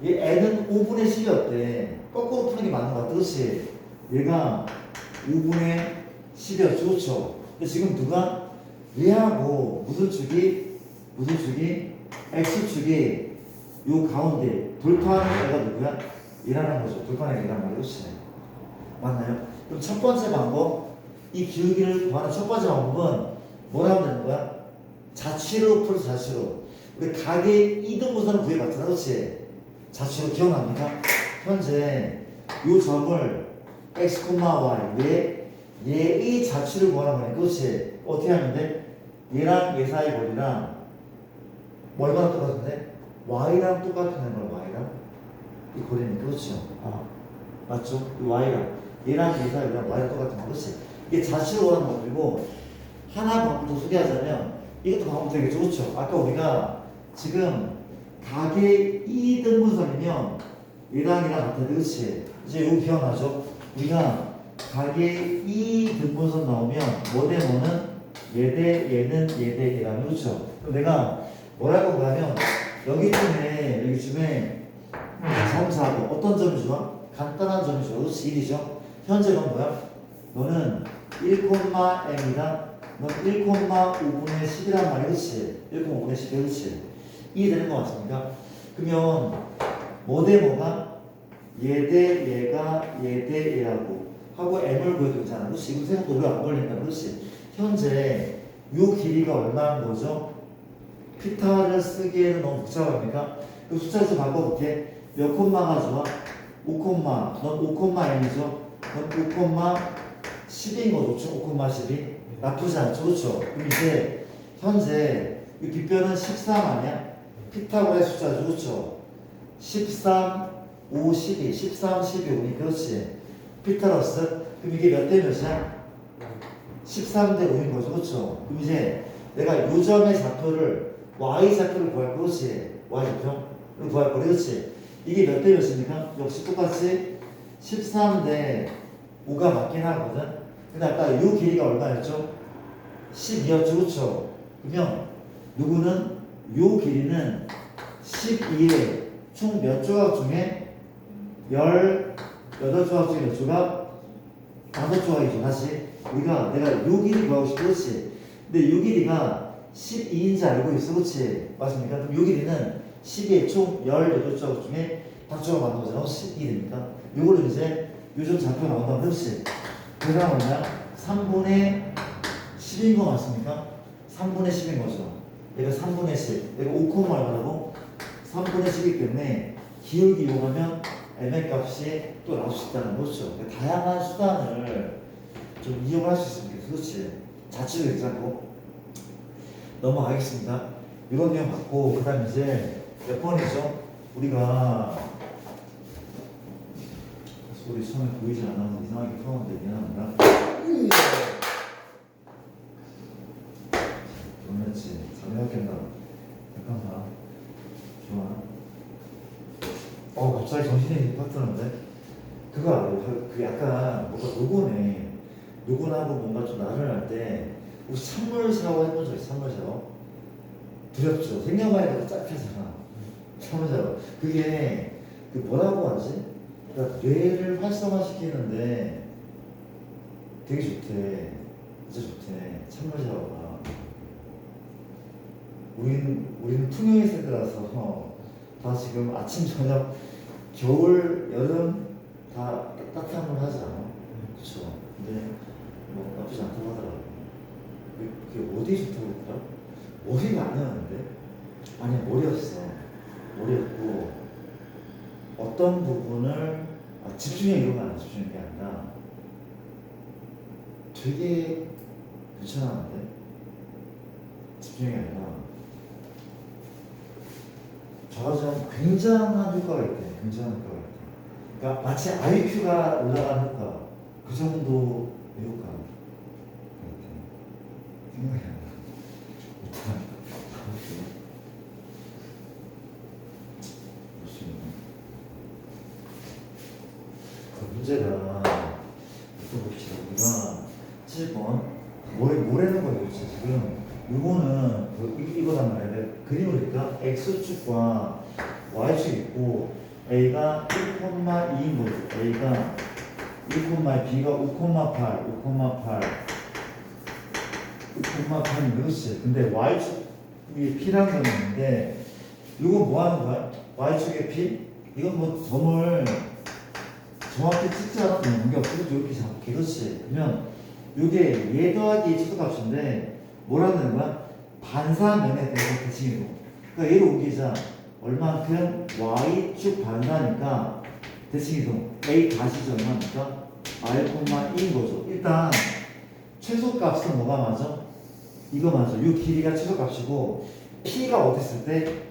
얘 n은 5분의 10이었대. 거꾸로 푸는 게 맞는 것 같아. 그렇지? 얘가 5분의 10이었죠. 그렇죠? 근데 지금 누가 얘하고 무슨 축이 x축이 요 가운데 돌파하는 애가 누구야? 얘라는 거죠. 돌파하는 애란 말이야. 그렇지? 맞나요? 그럼 첫 번째 방법 이 기울기를 구하는 첫 번째 방법은 뭐라 하면 되는 거야? 자취로 풀어 자취로. 우리 각의 이등분선을 구해봤잖아. 그렇지? 자취로 기억납니까? 현재 이 점을 x, y 왜 얘의 자취를 구하는 거니까 그렇지? 어떻게 하면 돼? 얘랑 얘 사이 거리랑 얼마나 똑같은데? y랑 똑같은 거야. y랑 이 거리는 그렇죠? 맞죠? 이 y랑 얘랑 얘 사이랑 y랑 똑같은 거 그렇지? 이게 자취로 구하는 방법이고 하나 방법 더 소개하자면 이것도 방법 되게 좋죠? 아까 우리가 지금 각의 이등분선이면 얘랑 같은데 그렇지? 이제 이거 기억나죠? 우리가 각의 이등분선 나오면 뭐 대 뭐는 얘 대 얘는 얘 대 얘랑 그렇죠? 그럼 내가 뭐라고 하면 여기쯤에 점사고 어떤 점이 좋아? 간단한 점이 좋아. 그렇지? 1이죠? 현재 넌 뭐야? 너는 1,m이다. 넌 1,5분의 10이란 말이야. 그렇지? 1,5분의 10 그렇지? 이해되는 거 맞습니까? 그러면 뭐 대 뭐가? 얘 대 얘가 얘 대 얘하고 하고 m을 구해도 되잖아. 그렇지? 이거 생각도 우리가 안 걸린다. 그렇지? 현재 요 길이가 얼마인 거죠? 피타를 쓰기에는 너무 복잡합니까? 그 숫자를 좀 바꿔볼게. 몇 콤마가 좋아? 5 콤마. 넌 5 콤마 m이죠? 넌 5 콤마 10인 거 좋죠? 5 콤마 12. 나쁘지 않죠? 그렇죠? 그럼 이제 현재 이 빗변은 13 아니야? 피타고라스 숫자죠. 그렇죠? 13, 5, 12. 13, 12, 5니 그렇지? 피타고라스. 그럼 이게 몇 대 몇이야? 13 대 5인 거죠. 그렇죠? 그럼 이제 내가 요 점의 좌표를 y좌표를 구할 거 그렇지? y좌표를 구할 거 그렇지? 이게 몇 대 몇입니까? 역시 똑같이 13 대 5가 맞긴 하거든. 근데 아까 요 길이가 얼마였죠? 12였죠, 그렇죠? 그러면 누구는 요 길이는 12의 총 몇 조각 중에 18조각 중에 몇 조각? 5조각이죠. 다시 우리가 내가 요 길이 구하고 싶어, 그렇지? 근데 요 길이가 12인지 알고 있어, 그렇지? 맞습니까? 그럼 요 길이는 12의 총 18조각 중에 5조각 맞는 거잖아, 그렇지? 이게 됩니까? 요거를 이제 요즘 좌표 나온다면, 그렇지? 그가 뭐냐? 3분의 10인 거 맞습니까? 3분의 10인 거죠. 얘가 3분의 10. 얘가 5콤마 얼마라고? 3분의 10이기 때문에 기울기 이용하면 m의 값이 또 나올 수 있다는 거죠. 그러니까 다양한 수단을 좀 이용할 수 있으면 좋겠어. 그렇지? 자취도 괜찮고. 넘어가겠습니다. 이런 내용 받고, 그 다음 이제 몇 번이죠? 우리가 소리 처음에 보이지 않아서 이상하게 풀었는데 미안합니다. 그렇지. 잘해야겠나. 잠깐만. 좋아. 갑자기 정신이 확 드는데? 그거 알아요. 그 약간 뭔가 노고네. 노고나고 뭔가 좀 나를 할 때, 우리 찬물 샤워 해본 적 있어? 찬물 샤워? 두렵죠. 생각만 해도 짭하잖아. 찬물 샤워. 그게, 그 뭐라고 하지? 그러니까 뇌를 활성화시키는데 되게 좋대. 진짜 좋대. 찬물 샤워가. 우리는 투명의 세대라서 다 지금 아침, 저녁, 겨울, 여름 다 따뜻한 물 하지 않아? 그쵸? 근데 뭐 나쁘지 않다고 하더라고. 그게 어디에 좋다고 했더라? 머리가 아니었는데? 아니, 머리였고 어떤 부분을 집중력 이런 거 안 집중한 게 아니라 되게 괜찮았는데? 집중이 아니라 저하자면 굉장한 효과가 있대. 굉장한 효과가 있대. 그러니까 마치 IQ가 올라가는 효과, 그 정도의 효과가 있대. 생각이 안 나. 일단 가볼게요. 그 문제가 또 봅시다. 우리가 7번 뭐라는 거예요? 지금 이거는 이거단 말이야. 그림을 그릴까? x축과 y축 있고 a가 1,2인 거죠. a가 1,2, b가 5,8, 5,8인 그렇지. 근데 y축이 p라는 건 있는데 이거 뭐 하는 거야? y축의 p? 이건 뭐 점을 정확히 찍지 않아도 되는 게 없고 이렇게 잡게. 그렇지. 그러면 이게 얘 더하기 최소값인데 뭐라는 거야? 반사면에 대해서 대칭이고. 그러니까 얘를 옮기자. 얼만큼 y축 반사니까 대칭이동 a 다시죠. 얼마니까 r,1인 거죠. 일단 최소값은 뭐가 맞아? 이거 맞아. 이 길이가 최소값이고 p가 어디 있을 때?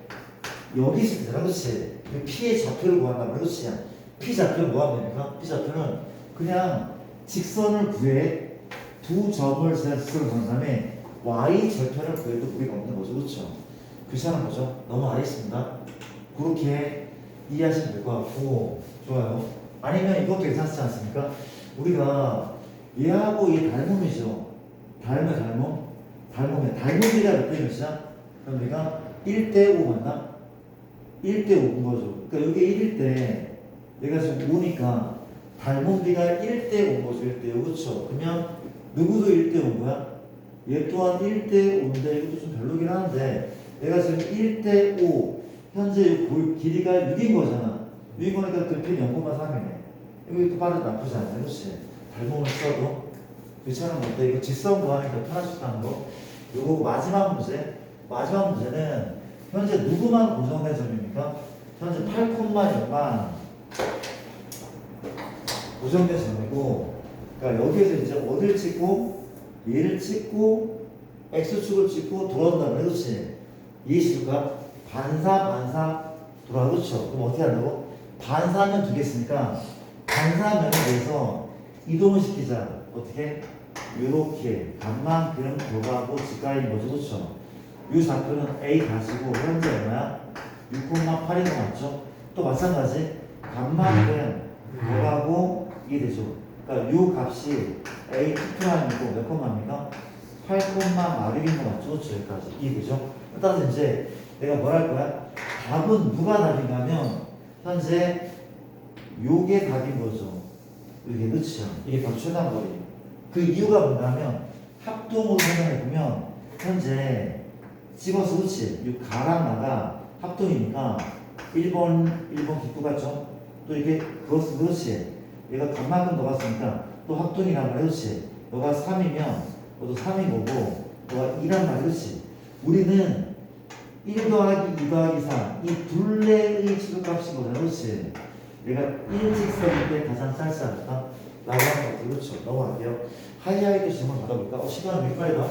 여기 있을 때잖아. 그렇지? p의 좌표를 구한다면 그렇지? p 좌표는 뭐 하면 됩니까? p 좌표는 그냥 직선을 구해. 두 점을 지난 직선을 구한 다음에 y 절편을 구해도 무리가 없는 거죠. 그렇죠? 괜찮은 거죠? 넘어가겠습니다. 그렇게 이해하시면 될 것 같고. 좋아요. 아니면 이것도 괜찮지 않습니까? 우리가 얘하고 얘 닮음이죠. 닮음이가 몇 대 몇이야? 그럼 우리가 1대5 맞나? 1대5인 거죠. 그러니까 이게 1일 때 얘가 지금 5니까 닮음비가 1대5인 거죠. 1대5. 그렇죠? 그러면 누구도 1대5인 거야? 얘 또한 1대5인데 이것도 좀 별로긴 한데 얘가 지금 1대5 현재 이 길이가 6인 거잖아. 6인 거니까 그필 0,3이네. 이거 빠르게 나쁘지 않아요. 그렇지? 닮음을 써도 괜찮은 건데 이거 직선 구하니까 편할 수 있다는 거. 요거 마지막 문제는 현재 누구만 고정된 점입니까? 현재 8,0만 고정된 점이고, 그러니까 여기에서 이제 어딜 찍고 얘를 찍고 x축을 찍고 돌아온다면 그렇지? 이해실까? 반사 돌아. 그렇죠? 그럼 어떻게 한다고? 반사면 두겠으니까 반사면에 대해서 이동을 시키자. 어떻게? 요렇게 반만큼 들어가고 직가인 거죠. 그렇죠? 이 좌표는 a 가지고 현재 얼마야? 6,8인 거 맞죠? 또 마찬가지 반만큼 들어가고 이게 되죠. 그러니까 요 값이 a t 프라임이고 몇 콤마입니까? 8,6인 거 맞죠? 여기까지. 이 그죠? 따라서 이제 내가 뭘 할 거야? 답은 누가 답인가면 현재 요게 답인 거죠. 이게 그치요? 이게 바로 최단거리. 그 이유가 뭐냐면 합동으로 설명해 보면 현재 찍어서 그치? 이 가랑 나가 합동이니까 1번 기구 같죠? 또 이게 그렇지. 얘가 각만큼 넣어봤으니까 또 합동이란 말이야, 그렇지? 너가 3이면 너도 3인 거고 너가 2란 말이야, 그렇지? 우리는 1 더하기 2 더하기 3, 이 둘레의 최소값인 거잖아, 그렇지? 얘가 일직선일 때 가장 짧지 않을까? 라고 하는 것 같아요, 그렇죠? 넘어갈게요. 하이하이도 질문 받아볼까? 시간은 왜 빨리 가?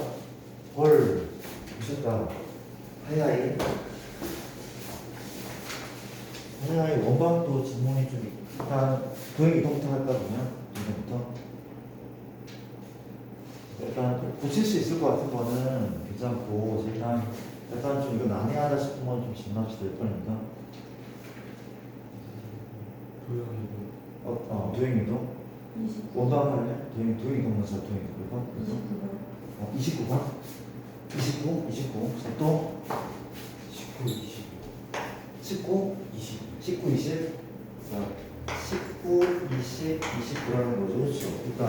헐, 미쳤다. 하이하이. 하이하이 원방도 질문이 좀 일단 도형 이동부터 할까 보면 도형부터 일단 고칠 수 있을 것 같은 거는 괜찮고 일단 좀 이거 난해하다 싶은 건 좀 질문합시다. 몇 번입니까? 도형 이동? 원방 할래? 도형 이동 문자 도형 이동 몇 번? 29번? 29? 자, 또 19, 20. 자, 19, 20, 29라는 거죠. 그렇죠? 일단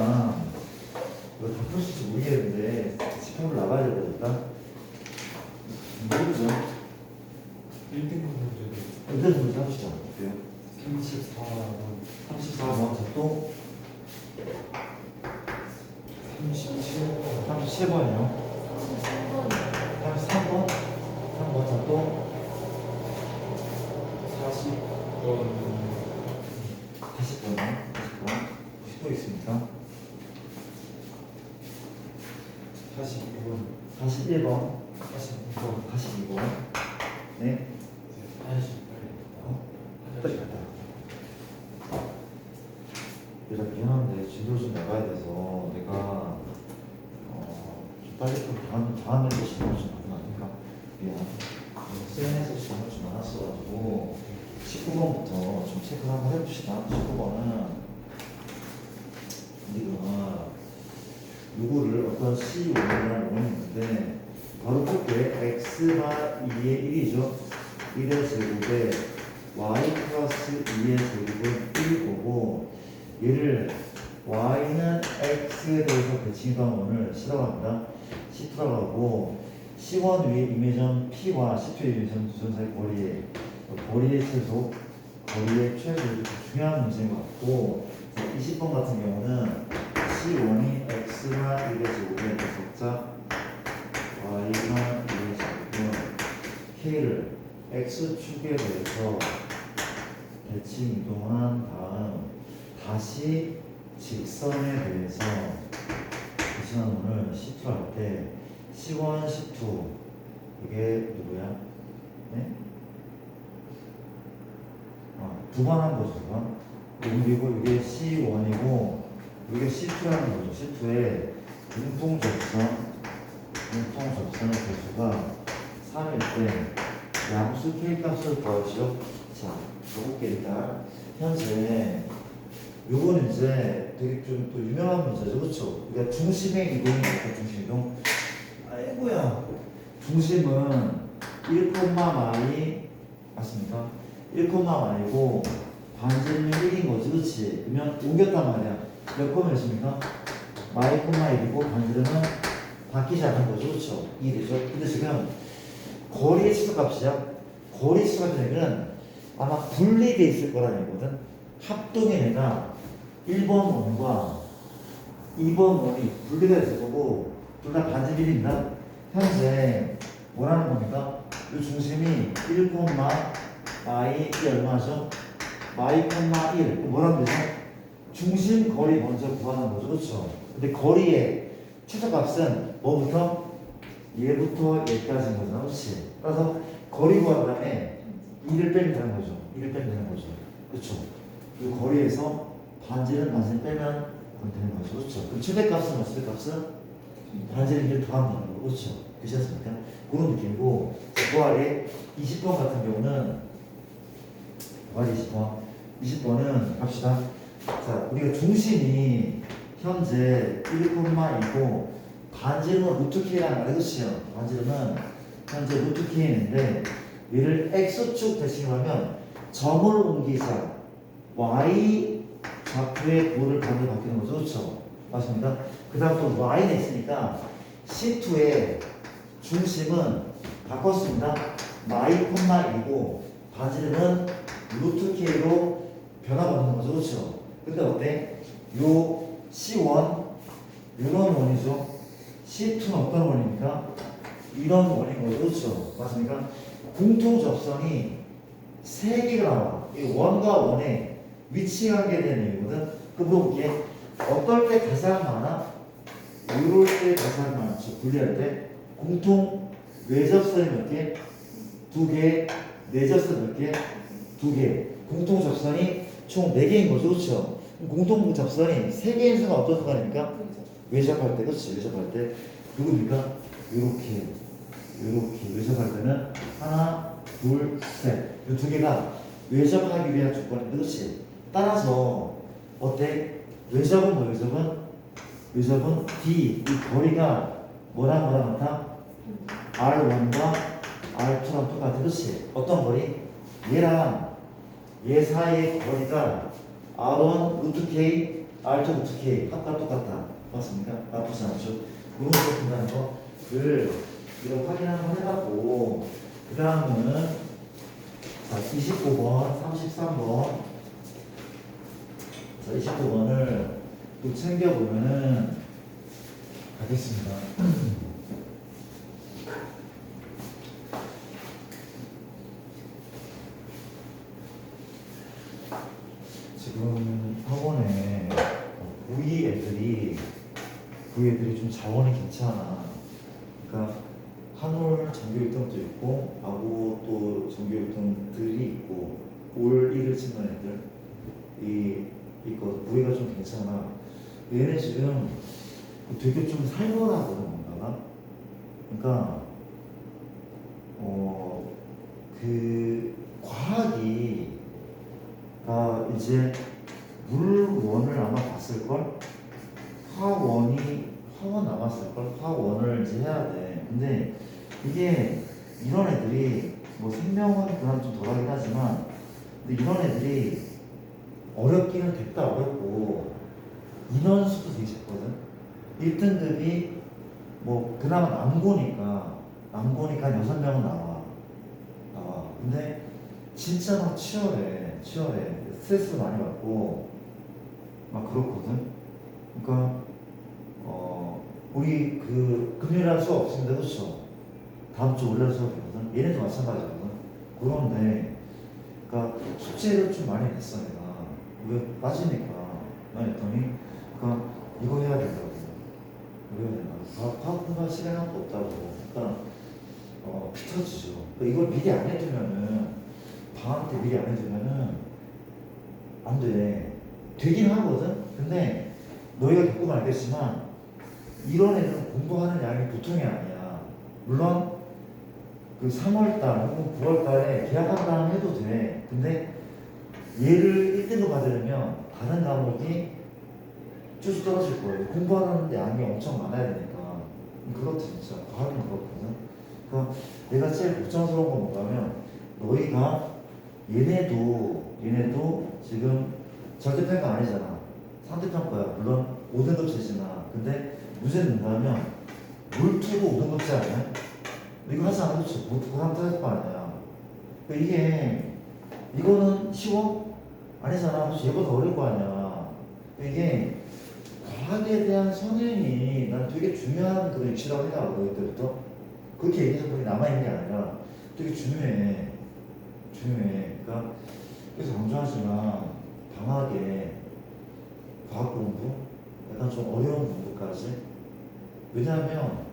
이거 다 풀실지 모르겠는데 지평을 나가야 되니까 모르죠? 1등급 문제도 일단 문제 합시다. 어때요? 34번 34번. 자, 또 37번 37번이요. 33번. 3번. 자, 또 40번 40번이요. 90도 있습니까? 42번 41번. 42번 42번. 네. 88번 빨리 갔다. 내가 미안한데 진도를 좀 나가야 돼서 내가 좀 빨리 좀 다음에 질문 좀 받으면 안 될까? 미안. SNS에서 질문 좀 많았어가지고 19번부터 좀 체크를 한번 해봅시다. 19번은 우리가 요거를 어떤 C1이라는 원이 있는데 바로 풀게 x가 2의 1이죠. 1의 제곱에 y 플러스 2의 제곱은 1이고 얘를 y는 x에 대해서 배치한 원을 C라고 합니다. C2라고 하고 C1 위에 이미전 P와 C2 이미전 두 점 사이 거리의 최소, 거리의 최소 중요한 문제인 것 같고 20번 같은 경우는 C1이 x가 1의 제곱에 적자 y가 1의 제곱은 k를 x축에 대해서 배치 이동한 다음 다시 직선에 대해서 배치한 원을 C2 할 때 C1, C2 이게 누구야? 네? 두 번 한 거죠. 그리고 이게 C1이고 이게 C2라는 거죠. C2의 융통접선의 개수가 3일 때 양수 K 값을 구하죠. 자, 해볼게 일단. 현재 요거는 이제 되게 좀 또 유명한 문제죠. 그렇죠? 그러니까 중심의 이동이 있고 중심 이동. 아이고야. 중심은 1, 마이 맞습니까? 1, 마이고 반지름이 1인 거지. 그렇지? 그러면 옮겼단 말이야. 몇 몇입니까? 마이, 1이고 반지름은 바뀌지 않는 거죠. 그렇죠? 2되죠. 근데 지금 거리의 최소값이야. 거리 최소값의 얘기는 아마 분리돼 있을 거라는 얘기거든. 합동의 애가 1번 원과 2번 원이 분리가 있을 거고 둘 다 반지름입니다. 현재 뭐라는 겁니까? 이 중심이 1, 마이 이 얼마죠? 마이, 1 뭐라는 거죠? 중심 거리 먼저 구하는 거죠. 그렇죠? 근데 거리의 최소값은 뭐부터? 얘부터 얘까지인 거잖아. 그렇지? 따라서 거리 구한 다음에 2를 빼면 되는 거죠. 2를 빼면 되는 거죠. 그렇죠? 이 거리에서 반지름 빼면 되는 거죠. 그렇죠? 그럼 최대값은 최대값은 반지름 1을 더하면 되는 거고. 그렇죠? 그렇지 않습니까? 그런 느낌이고 그 아래 20번 같은 경우는 20번은 갑시다. 자, 우리가 중심이 현재 1,2고 반지름은 루트 K라는 말이 그치요. 반지름은 현재 루트 K인데 얘를 X축 대칭하면 점을 옮기자 Y 좌표의 도를 반대로 바뀌는 거죠. 그렇죠? 맞습니다. 그 다음 또 Y는 있으니까 C2의 중심은 바꿨습니다. 마이,1이고 반지름은 루트 K로 변화받는 거죠. 그렇죠? 근데 어때? 요 C1 이런 원이죠. C2는 어떤 원입니까? 이런 원인 거죠. 그렇죠? 맞습니까? 공통 접선이 세 개가 나와. 이 원과 원의 위치 관계되는 얘기거든. 그 물어볼게. 어떨 때 가장 많아? 이럴 때 가장 많죠. 분리할 때 공통 외접선이 몇 개? 2개. 내접선 몇 개? 2개. 공통 접선이 총 4개인 거죠. 그렇죠? 공통 접선이 3개인 순간 어떤 순간입니까? 외접할 때. 그렇지? 외접할 때 누굽니까? 이렇게 외접할 때는 하나, 둘, 셋. 이 2개가 외접하기 위한 조건인데, 그렇지? 따라서 어때? 외접은 뭐? 외접은 D. 이 거리가 뭐랑 같아? R1과 R2랑 똑같아. 그렇지? 어떤 거리? 얘랑 얘 사이의 거리가 R1 루트 K, R2 루트 K 합과 똑같다. 맞습니까? 나쁘지 않죠? 이런 거 본다는 거를 이거 확인 한번 해봤고, 그 다음은 29번, 33번. 29번을 또 챙겨보면은 가겠습니다. 지금 학원에 고2 애들이 좀 자원이 괜찮아. 그러니까 한올 정규1등도 있고 하고 또 정규1등들이 있고 올 1을 찍는 애들이 있고 부위가 좀 괜찮아. 얘네 지금 되게 좀 살벌하거든 뭔가가. 그러니까 그 과학이 이제 물원을 아마 봤을걸? 화원 남았을걸? 화원을 이제 해야 돼. 근데 이게 이런 애들이 뭐 생명은 그런 좀 덜하긴 하지만 근데 이런 애들이 어렵기는 됐다 어렵고 인원수도 되게 작거든. 1등급이 뭐 그나마 남고니까 6명은 나와. 근데 진짜 막 치열해. 스트레스 많이 받고 막 그렇거든. 그러니까 우리 그 금요일 날 수업 없습니다. 그렇죠? 다음 주 월요일 수업이거든. 얘네도 마찬가지거든. 그런데 그러니까 숙제를 좀 많이 냈어 내가. 왜 빠지니까 많이 했더니 그러니까 이거 해야 된다고. 이거 해야 된다고. 과학 공부할 시간이 하나도 없다고. 그러니까 피 터지죠. 그러니까 이걸 미리 안 해두면은 방학 때 미리 안 해두면은 안 돼. 되긴 하거든. 근데 너희가 겪으면 알겠지만 이런 애들은 공부하는 양이 보통이 아니야. 물론 그 3월달 혹은 9월달에 계약한다면 해도 돼. 근데 얘를 1등급 받으려면 다른 과목이 쭉 떨어질 거예요. 공부하는 양이 엄청 많아야 되니까. 그렇지 진짜. 과학은 그렇거든. 그러니까 내가 제일 걱정스러운 건 뭔가면 너희가 얘네도 지금 절대평가 아니잖아. 상대평가야. 물론 5등급제지만 근데 문제는 뭔가면 물투고 5등급제 아니야? 이거 하지 않아도 고3 할 거 아니야. 그러니까 이거는 쉬워? 아니잖아. 얘보다 어려울 거 아니야. 이게 과학에 대한 선행이 난 되게 중요한 그런 위치라고 생각하거든. 그때부터 그렇게 얘기해서 그게 남아있는 게 아니라 되게 중요해. 그러니까 그래서 강조하지만 방학에 과학 공부 약간 좀 어려운 공부까지. 왜냐하면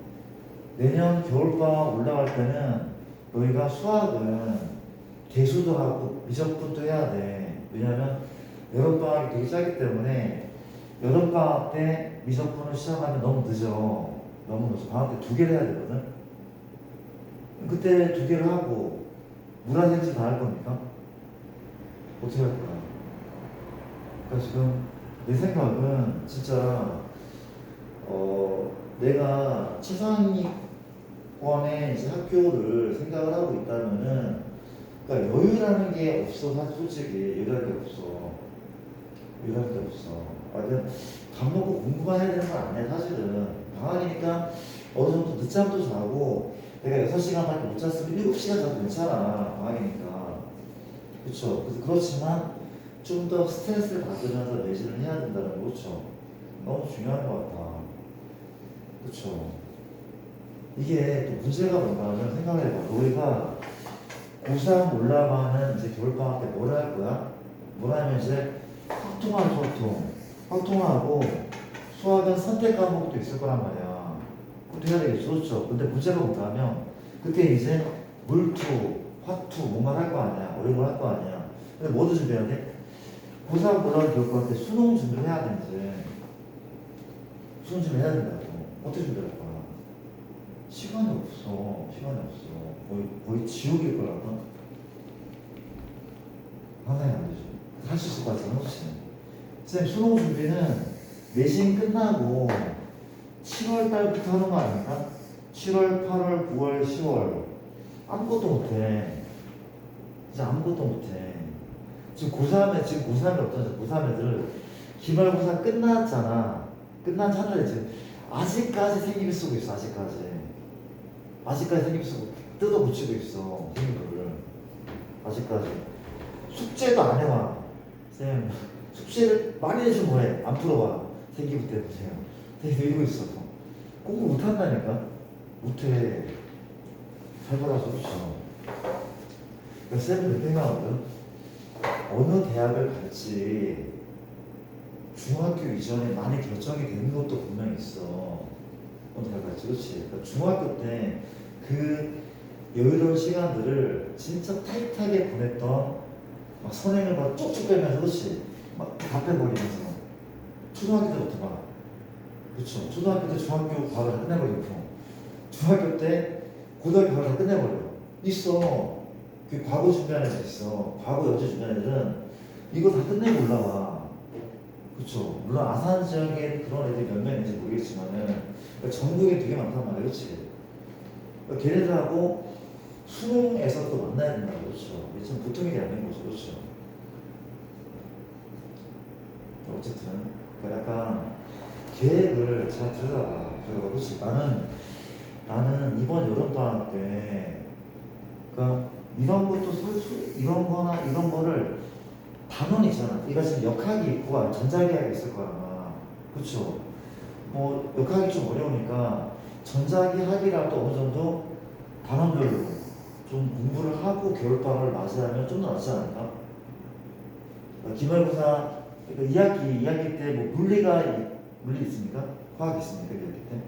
내년 겨울방학 올라갈 때는 너희가 수학은 대수도 하고 미적분도 해야 돼. 왜냐하면 여름방학이 되게 짧기 때문에 여름방학 때 미적분을 시작하면 너무 늦어. 방학 때 2개를 해야 되거든. 그때 2개를 하고 물화생지 다 할 겁니까? 어떻게 할 거야? 그러니까 지금 내 생각은 진짜 내가 최상위권의 이제 학교를 생각을 하고 있다면은, 그러니까 여유라는 게 없어. 사실 솔직히 여유라는 게 없어. 여유라는 게 없어. 하여튼 밥 먹고 공부만 해야 되는 건 아니야 사실은. 방학이니까 어느 정도 늦잠도 자고, 내가 6시간밖에 못 잤으면 7시간 자도 괜찮아. 방학이니까. 그렇죠. 그렇지만 좀 더 스트레스를 받으면서 매진을 해야 된다는 거. 그렇죠. 너무 중요한 것 같아. 그렇죠. 이게 또 문제가 뭔가 하면 생각해봐. 너희가 고3 올라가는 이제 겨울방학 때 뭘 할 거야? 뭘 하면 이제 확통하는 확통. 확통하고 수학은 선택 과목도 있을 거란 말이야. 그것도 해야 되겠죠. 그렇죠. 근데 문제가 뭔가 하면 그때 이제 물투, 화투 뭔가 할 거 아니야. 어려운 걸 할 거 아니야. 근데 뭐도 준비해야 돼? 고3 올라가는 겨울방학 때 수능 준비를 해야 되는데 수능 준비를 해야 된다고. 어떻게 준비할 거야? 시간이 없어. 시간이 없어. 거의 지옥일 거라고. 상상이 안 되죠. 할 수 있을 것 같아, 혹시. 선생님, 수능 준비는 내신 끝나고 7월 달부터 하는 거 아닙니까? 7월, 8월, 9월, 10월. 아무것도 못해. 진짜 아무것도 못해. 지금 고3이 어떠냐? 고3 애들 기말고사 끝났잖아. 끝난 차라리 지금 아직까지 생기비 쓰고 있어. 아직까지 생기비 쓰고 뜯어 붙이고 있어. 생기비를 아직까지 숙제도 안 해와. 쌤 숙제를 많이 내주면 뭐해? 안 풀어봐. 생기비 때문에 되게 이러고 있어. 공부 못 한다니까. 못해. 잘 받아서 그렇죠. 쌤은 그렇게 생각하거든. 어느 대학을 갈지 중학교 이전에 많이 결정이 되는 것도 분명히 있어. 어느 대학 갈지. 그렇지. 그러니까 중학교 때 그 여유로운 시간들을 진짜 타이트하게 보냈던 막 선행을 막 쭉쭉 빼면서, 그렇지. 막 답해버리면서 초등학교 때부터 막, 그렇죠. 초등학교 때 중학교 과를 다 끝내버리고, 중학교 때 고등학교 과를 다 끝내버려. 있어. 그 과거 준비하는 애들 있어. 과거 연재 준비하는 애들은 이거 다 끝내고 올라와. 그렇죠. 물론 아산 지역에 그런 애들이 몇 명인지 모르겠지만은 전국에 되게 많단 말이야. 그렇지. 걔네들하고 수능에서 또 만나야 된다고. 그렇죠. 이게 참 보통 일이 아닌 거죠. 그렇죠. 어쨌든 약간 계획을 잘 들여다봐. 그렇지. 나는 이번 여름방학 때 그러니까 이런 것도 이런 거나 이런 거를 단원이 있잖아. 얘가 지금 역학이 있고 전자기학이 있을 거야 아마. 그렇죠. 뭐 역학이 좀 어려우니까 전자기학이라도 어느 정도 단원별로 좀 공부를 하고 겨울방학을 맞이하면 좀 더 낫지 않을까? 기말고사 그러니까 2학기 때 뭐 물리 있습니까? 화학 있습니까? 2학기 때?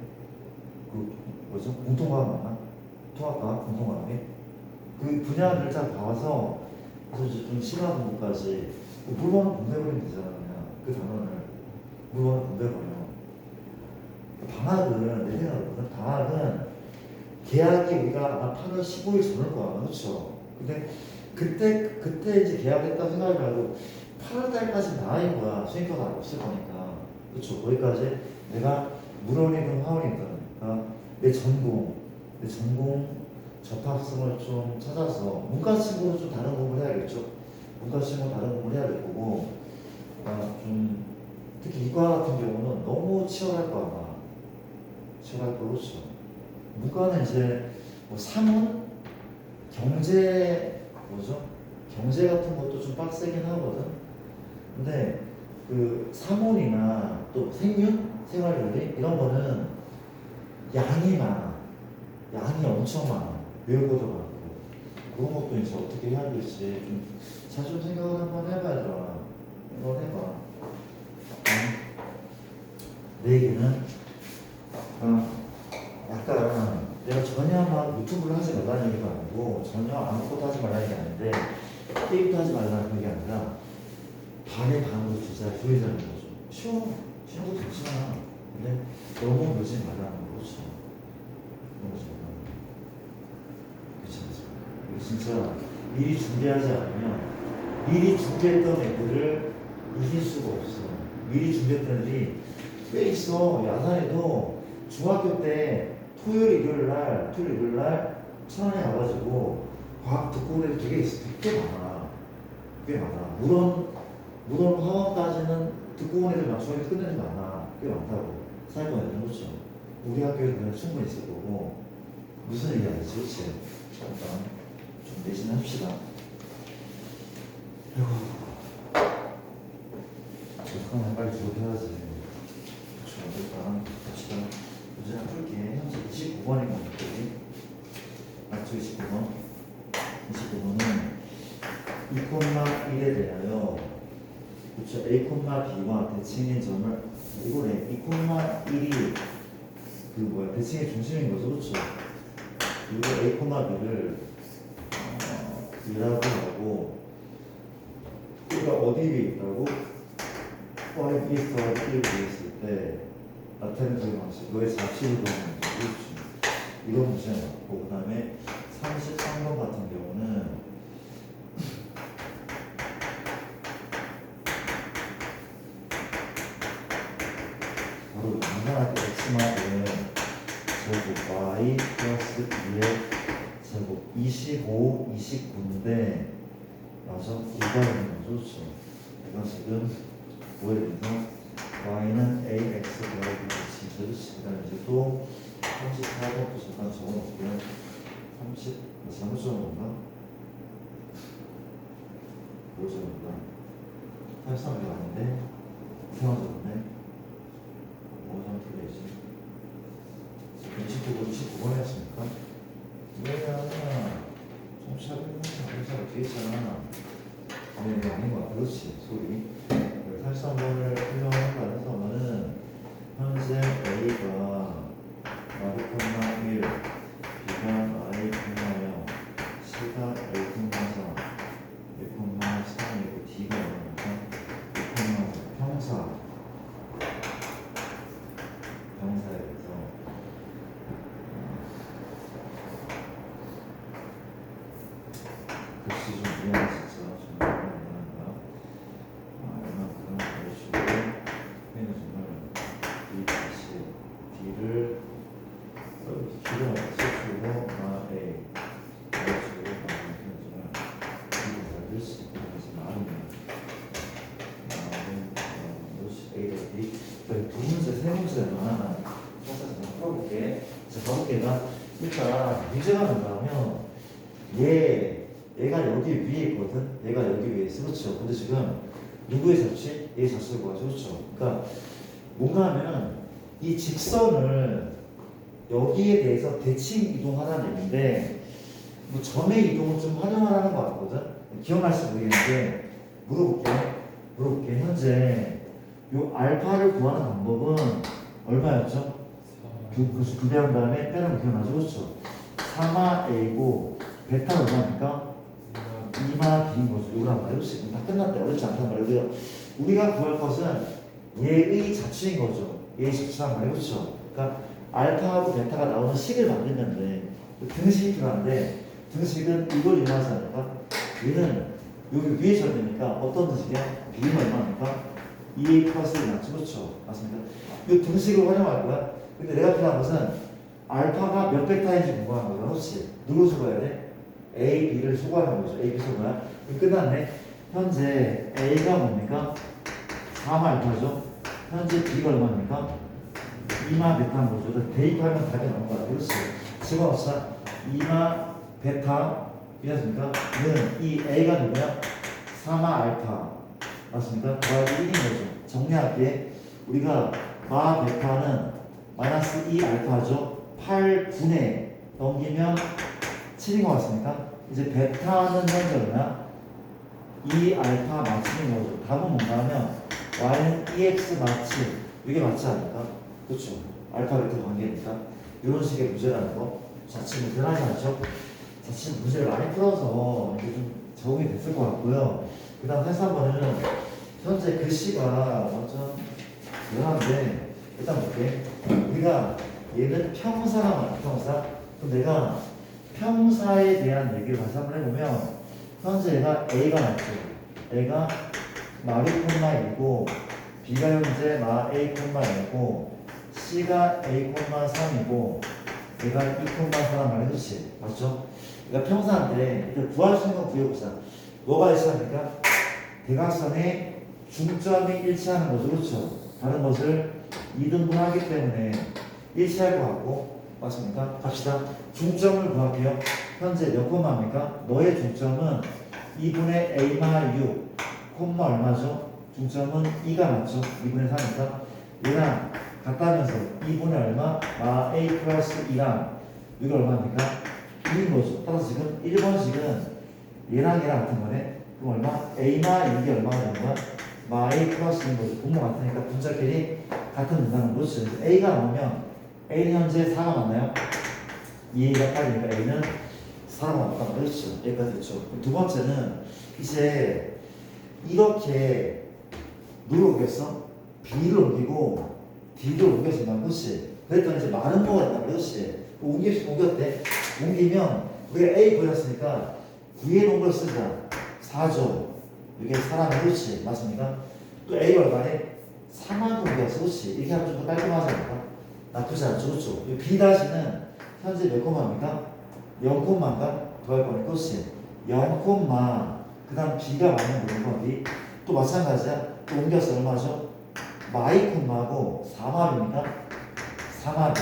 그 뭐죠? 공통과학 맞나? 통합과학, 공통과학이? 그 분야를 잘 봐서 그래서 이제 좀 심화 공부까지 물건을 공부해버리면 되잖아. 그냥 그 단원을 물건을 공부해버려. 방학은 내 생각으로는 방학은 계약이 우리가 아마 8월 15일 전일 거야. 그렇죠? 근데 그때 이제 계약했다고 생각하지 말고 8월 달까지 나와 있는 거야. 수행표가 없을 거니까. 그렇죠? 거기까지 내가 물원이든 화원이든 그러니까 내 전공 접합성을 좀 찾아서 문과 친구는 좀 다른 공부를 해야겠죠. 문과 친구 다른 공부를 해야 될 거고, 좀 특히 이과 같은 경우는 너무 치열할 거 아마. 치열할 거. 그렇죠. 문과는 이제 뭐 사문, 경제 경제 같은 것도 좀 빡세긴 하거든. 근데 그 사문이나 또 생윤, 생활윤리 이런 거는 양이 많아. 양이 엄청 많아. 외울 것도 많고. 그런 것도 이제 어떻게 해야 될지 좀 자주 생각을 한번 해봐야더라. 한번 해봐. 내 얘기는 약간 내가 전혀 막 유튜브를 하지 말라는 얘기가 아니고 전혀 아무것도 하지 말라는 게 아닌데 게임도 하지 말라는 게 아니라 반의 반으로 조이자는 거죠. 쉬운 것도 좋지만 근데 너무 놀지 말라는 거죠. 너무 그렇지. 진짜 미리 준비하지 않으면 미리 준비했던 애들을 이길 수가 없어. 미리 준비했던 애들이 꽤 있어. 야산에도 중학교 때 토요일 일요일 날 천안에 가가지고 과학 듣고 오는 애들 되게 많아. 꽤 많아. 물론 화원까지는 듣고 온 애들 맞추기 끝내는 게 많아. 꽤 많다고. 사회권 애들 그렇죠. 우리 학교에도 그냥 충분히 있을 거고. 무슨 얘기하지? 그렇지? 일단 좀 내신합시다. 잠깐만 빨리 졸업해야지. 그렇죠. 일단 갑시다. 문제 하나 풀게. 현재 29번인 거 볼게. 맞죠? 29번. 29번은 2,1에 대하여 그렇죠. A, B와 대칭인 점을 이거래. 2,1이 그 뭐야 대칭의 중심인 거죠. 그렇죠. 그리고 A, B를 2라고 하고 얘가 어디 위에 있다고? y, bx, y, b를 구했을 때 나타내는 그 방식 너의 자취를 구하는 거죠. 이런 문제 맞고 그 다음에 33번 같은 경우는 바로 인간한테 x만은 제곱 y 플러스 2의 제곱 25, 29인데 맞아? 2가 있는 거죠. 그렇죠? 내가 지금 뭐에 대해서 y는 ax, y, b, c 그렇지. 그 다음에 이제 또 34번도 잠깐 적어놓을게요. 30, 잘못 적은 건가? 뭘 적은 건가? 83이 아닌데? 이상한 적었네. 뭐 잘못되지? 29번 했으니까? 왜냐? 정치하고 정치하고 뒤에 있잖아. 아니, 이거 아닌 거야. 그렇지. 소리. 83번을 풀려한다는 사람은 현재 A가 마르코나 1, B가 I, 0, C가 A, 4, 1,3이고 D가 얼마입니까? 1,4 병사에 대해서 글씨 좀 미안해 진짜 좀 미안하다. 이만큼 보여주고 얘는 정말 B 다시 D를 기름 써주고 A 넣어주고 정말 D를 잘 쓸 수 있게 해서 마음이야. A를 B 두 문제 세 문제만 살짝 풀어볼게. 자 가볼게요. 일단 문제가 뭔가하면 얘가 여기 위에 있거든. 얘가 여기 위에 있어. 그렇죠. 근데 지금 누구의 자취? 얘 자취를 구하죠. 그렇죠. 그러니까 뭔가 하면은 이 직선을 여기에 대해서 대칭 이동하라는 얘기인데 뭐 점의 이동을 좀 활용하라는 것 같거든. 기억날지 모르겠는데 물어볼게. 현재 요 알파를 구하는 방법은 얼마였죠? 그래서 구배한 다음에 빼라고 기억나죠? 그렇죠. 3마 A고 베타 얼마입니까? 2마 B인 거죠. 이거란 말이지. 다 끝났대. 어렵지 않단 말이고요. 우리가 구할 것은 얘의 자취인 거죠. 얘의 자취란 말이죠. 그렇죠. 그러니까 알파하고 베타가 나오는 식을 만들면 돼. 등식이 필요한데 등식은 이걸 이용하지 않을까? 얘는 여기 위에 절대니까 어떤 등식이야? B는 얼마입니까? 2A 플러스 1 맞죠? 그렇죠. 맞습니까? 이 등식을 활용할 거야. 근데 내가 필요한 것은 알파가 몇 베타인지 궁금한 거야. 그렇지. 누구 수거해야 돼? A, B를 수거하는 거죠. A, B 수거야. 끝났네. 현재 A가 뭡니까? 4마 알파죠. 현재 B가 얼마입니까? 2마 베타인 거죠. 대입하면 답이 나온 거야. 그렇지. 집어넣자. 2마 베타 이랬습니까? 는 이 A가 누구야? 4마 알파 맞습니까? 더하기 1인 거죠. 정리할게. 우리가 마 베타는 마이너스 2 알파죠. 8분의 넘기면 7인 것 같습니까? 이제 베타는 현재 얼마야? 2 알파 맞추는 거죠. 답은 뭔가 하면 y는 2x 맞지. 이게 맞지 않을까? 그렇죠. 알파 베타 관계니까. 이런 식의 문제라는 거. 자칫 대단하지 않죠? 자칫 문제를 많이 풀어서 이게 좀 적응이 됐을 것 같고요. 그 다음 83번은 현재 글씨가 완전 대단한데 일단 볼게. 우리가 얘는 평사가 맞아. 평사. 그럼 내가 평사에 대한 얘기를 다시 한번 해보면 현재 얘가 A가 맞죠. A가 마 1,1이고 B가 현재 마 A, 1이고 C가 A, 3이고 얘가 2,4 말해주지. 맞죠? 그러니까 평소한테 이걸 구할 수 있는 건 구해보자. 뭐가 일치합니까? 대각선의 중점이 일치하는 거죠. 그렇죠? 다른 것을 2등분하기 때문에 일치할 것 같고 맞습니까? 갑시다. 중점을 구할게요. 현재 몇 콤마입니까? 너의 중점은 2분의 A-6 콤마 얼마죠? 중점은 2가 맞죠? 2분의 3이니까 얘랑 같다면서 2분의 얼마? A 플러스 2랑 이게 얼마입니까? 2인 거죠. 따라서 지금 1번식은 얘랑 같은 거네. 그럼 얼마? A나 6이 얼마가 되는 거야? A 플러스 2인 거죠. 분모 같으니까 분자끼리 같은 문자는 거죠. A가 나오면 A는 현재 4가 맞나요? 2A가 8이니까 A는 4가 맞다. 그렇죠. 여기까지 됐죠. 두 번째는 이제 이렇게 누를 옮겼어? B를 옮기고 D를 옮겼으면 그렇지. 그랬더니 이제 마른 거가 있다. 그렇지. 옮겼대. 옮기면 우리가 A 구했으니까 위에 놓은 걸 쓰자. 4죠. 이게 사람의 그렇지. 맞습니까? 또 A가 얼마네? 4만 옮겼어. 그렇지. 이렇게 하면 좀 더 깔끔하지 않을까? 나쁘지 않죠. 그렇죠. B 다시는 현재 몇 콤마입니까? 0콤마인가? 더할 거니까 그렇지. 0콤마 그 다음 B가 맞는 물건이 또 마찬가지야. 또 옮겼어. 얼마죠? 마이 콤마고 4마입니까? 4마비.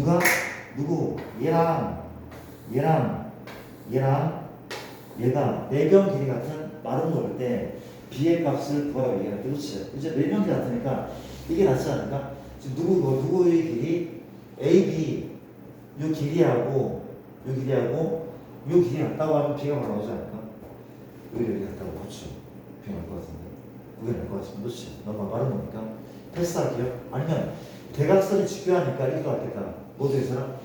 그럼 누구? 얘랑 얘가 내변 길이 같은 마른 거일 때 B의 값을 구하라고 얘기하는 그렇지. 이제 내변 길이 같으니까 이게 낫지 않을까? 지금 누구의 길이? AB 요 길이하고 요 길이 같다고 하면 B가 바로 나오지 않을까? 여기 같다고 그렇죠. B가 나올 것 같은데 그게 나올 것 같으면 그렇지. 너무 마른 거니까 패스할게요. 아니면 대각선이 직교하니까 이거 같겠다. 뭐도 있어라?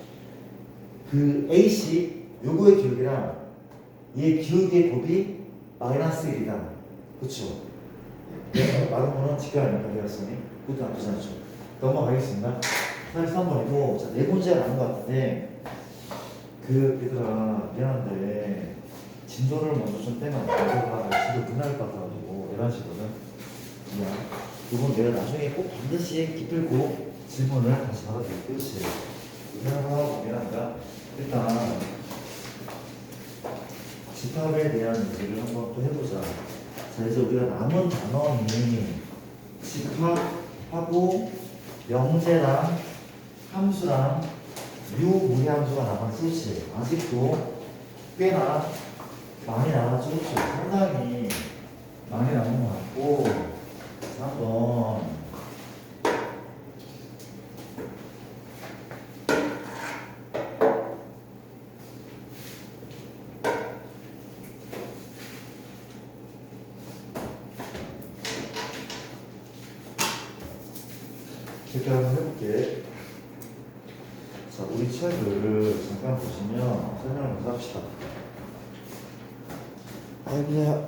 그 AC 요거의 기울기랑 얘 기울기의 곱이 마이너스 1이다. 그쵸? 마른 거는 직교하니까 대각선이 그것도 나쁘지 않죠. 넘어가겠습니다. 43번이고 자, 네 문제가 남은 것 같은데 얘들아 미안한데 진도를 먼저 좀 떼면 안 돼. 진도 끝날 것 같아가지고 11시거든. 미안. 이건 내가 나중에 꼭 반드시 기필고 질문을 다시 받아드릴게요. 그렇지. 이상하고 미안합니다. 일단 집합에 대한 얘기를 한번 또 해보자. 자 이제 우리가 남은 단원이 집합하고 명제랑 함수랑 유무리함수가 남았을지 아직도 꽤나 많이 남았죠. 그렇죠? 상당히 많이 남은 것 같고 한번 이렇게 한번 해볼게. 자, 우리 책을 잠깐 보시면 설명을 먼저 합시다. 아이고야.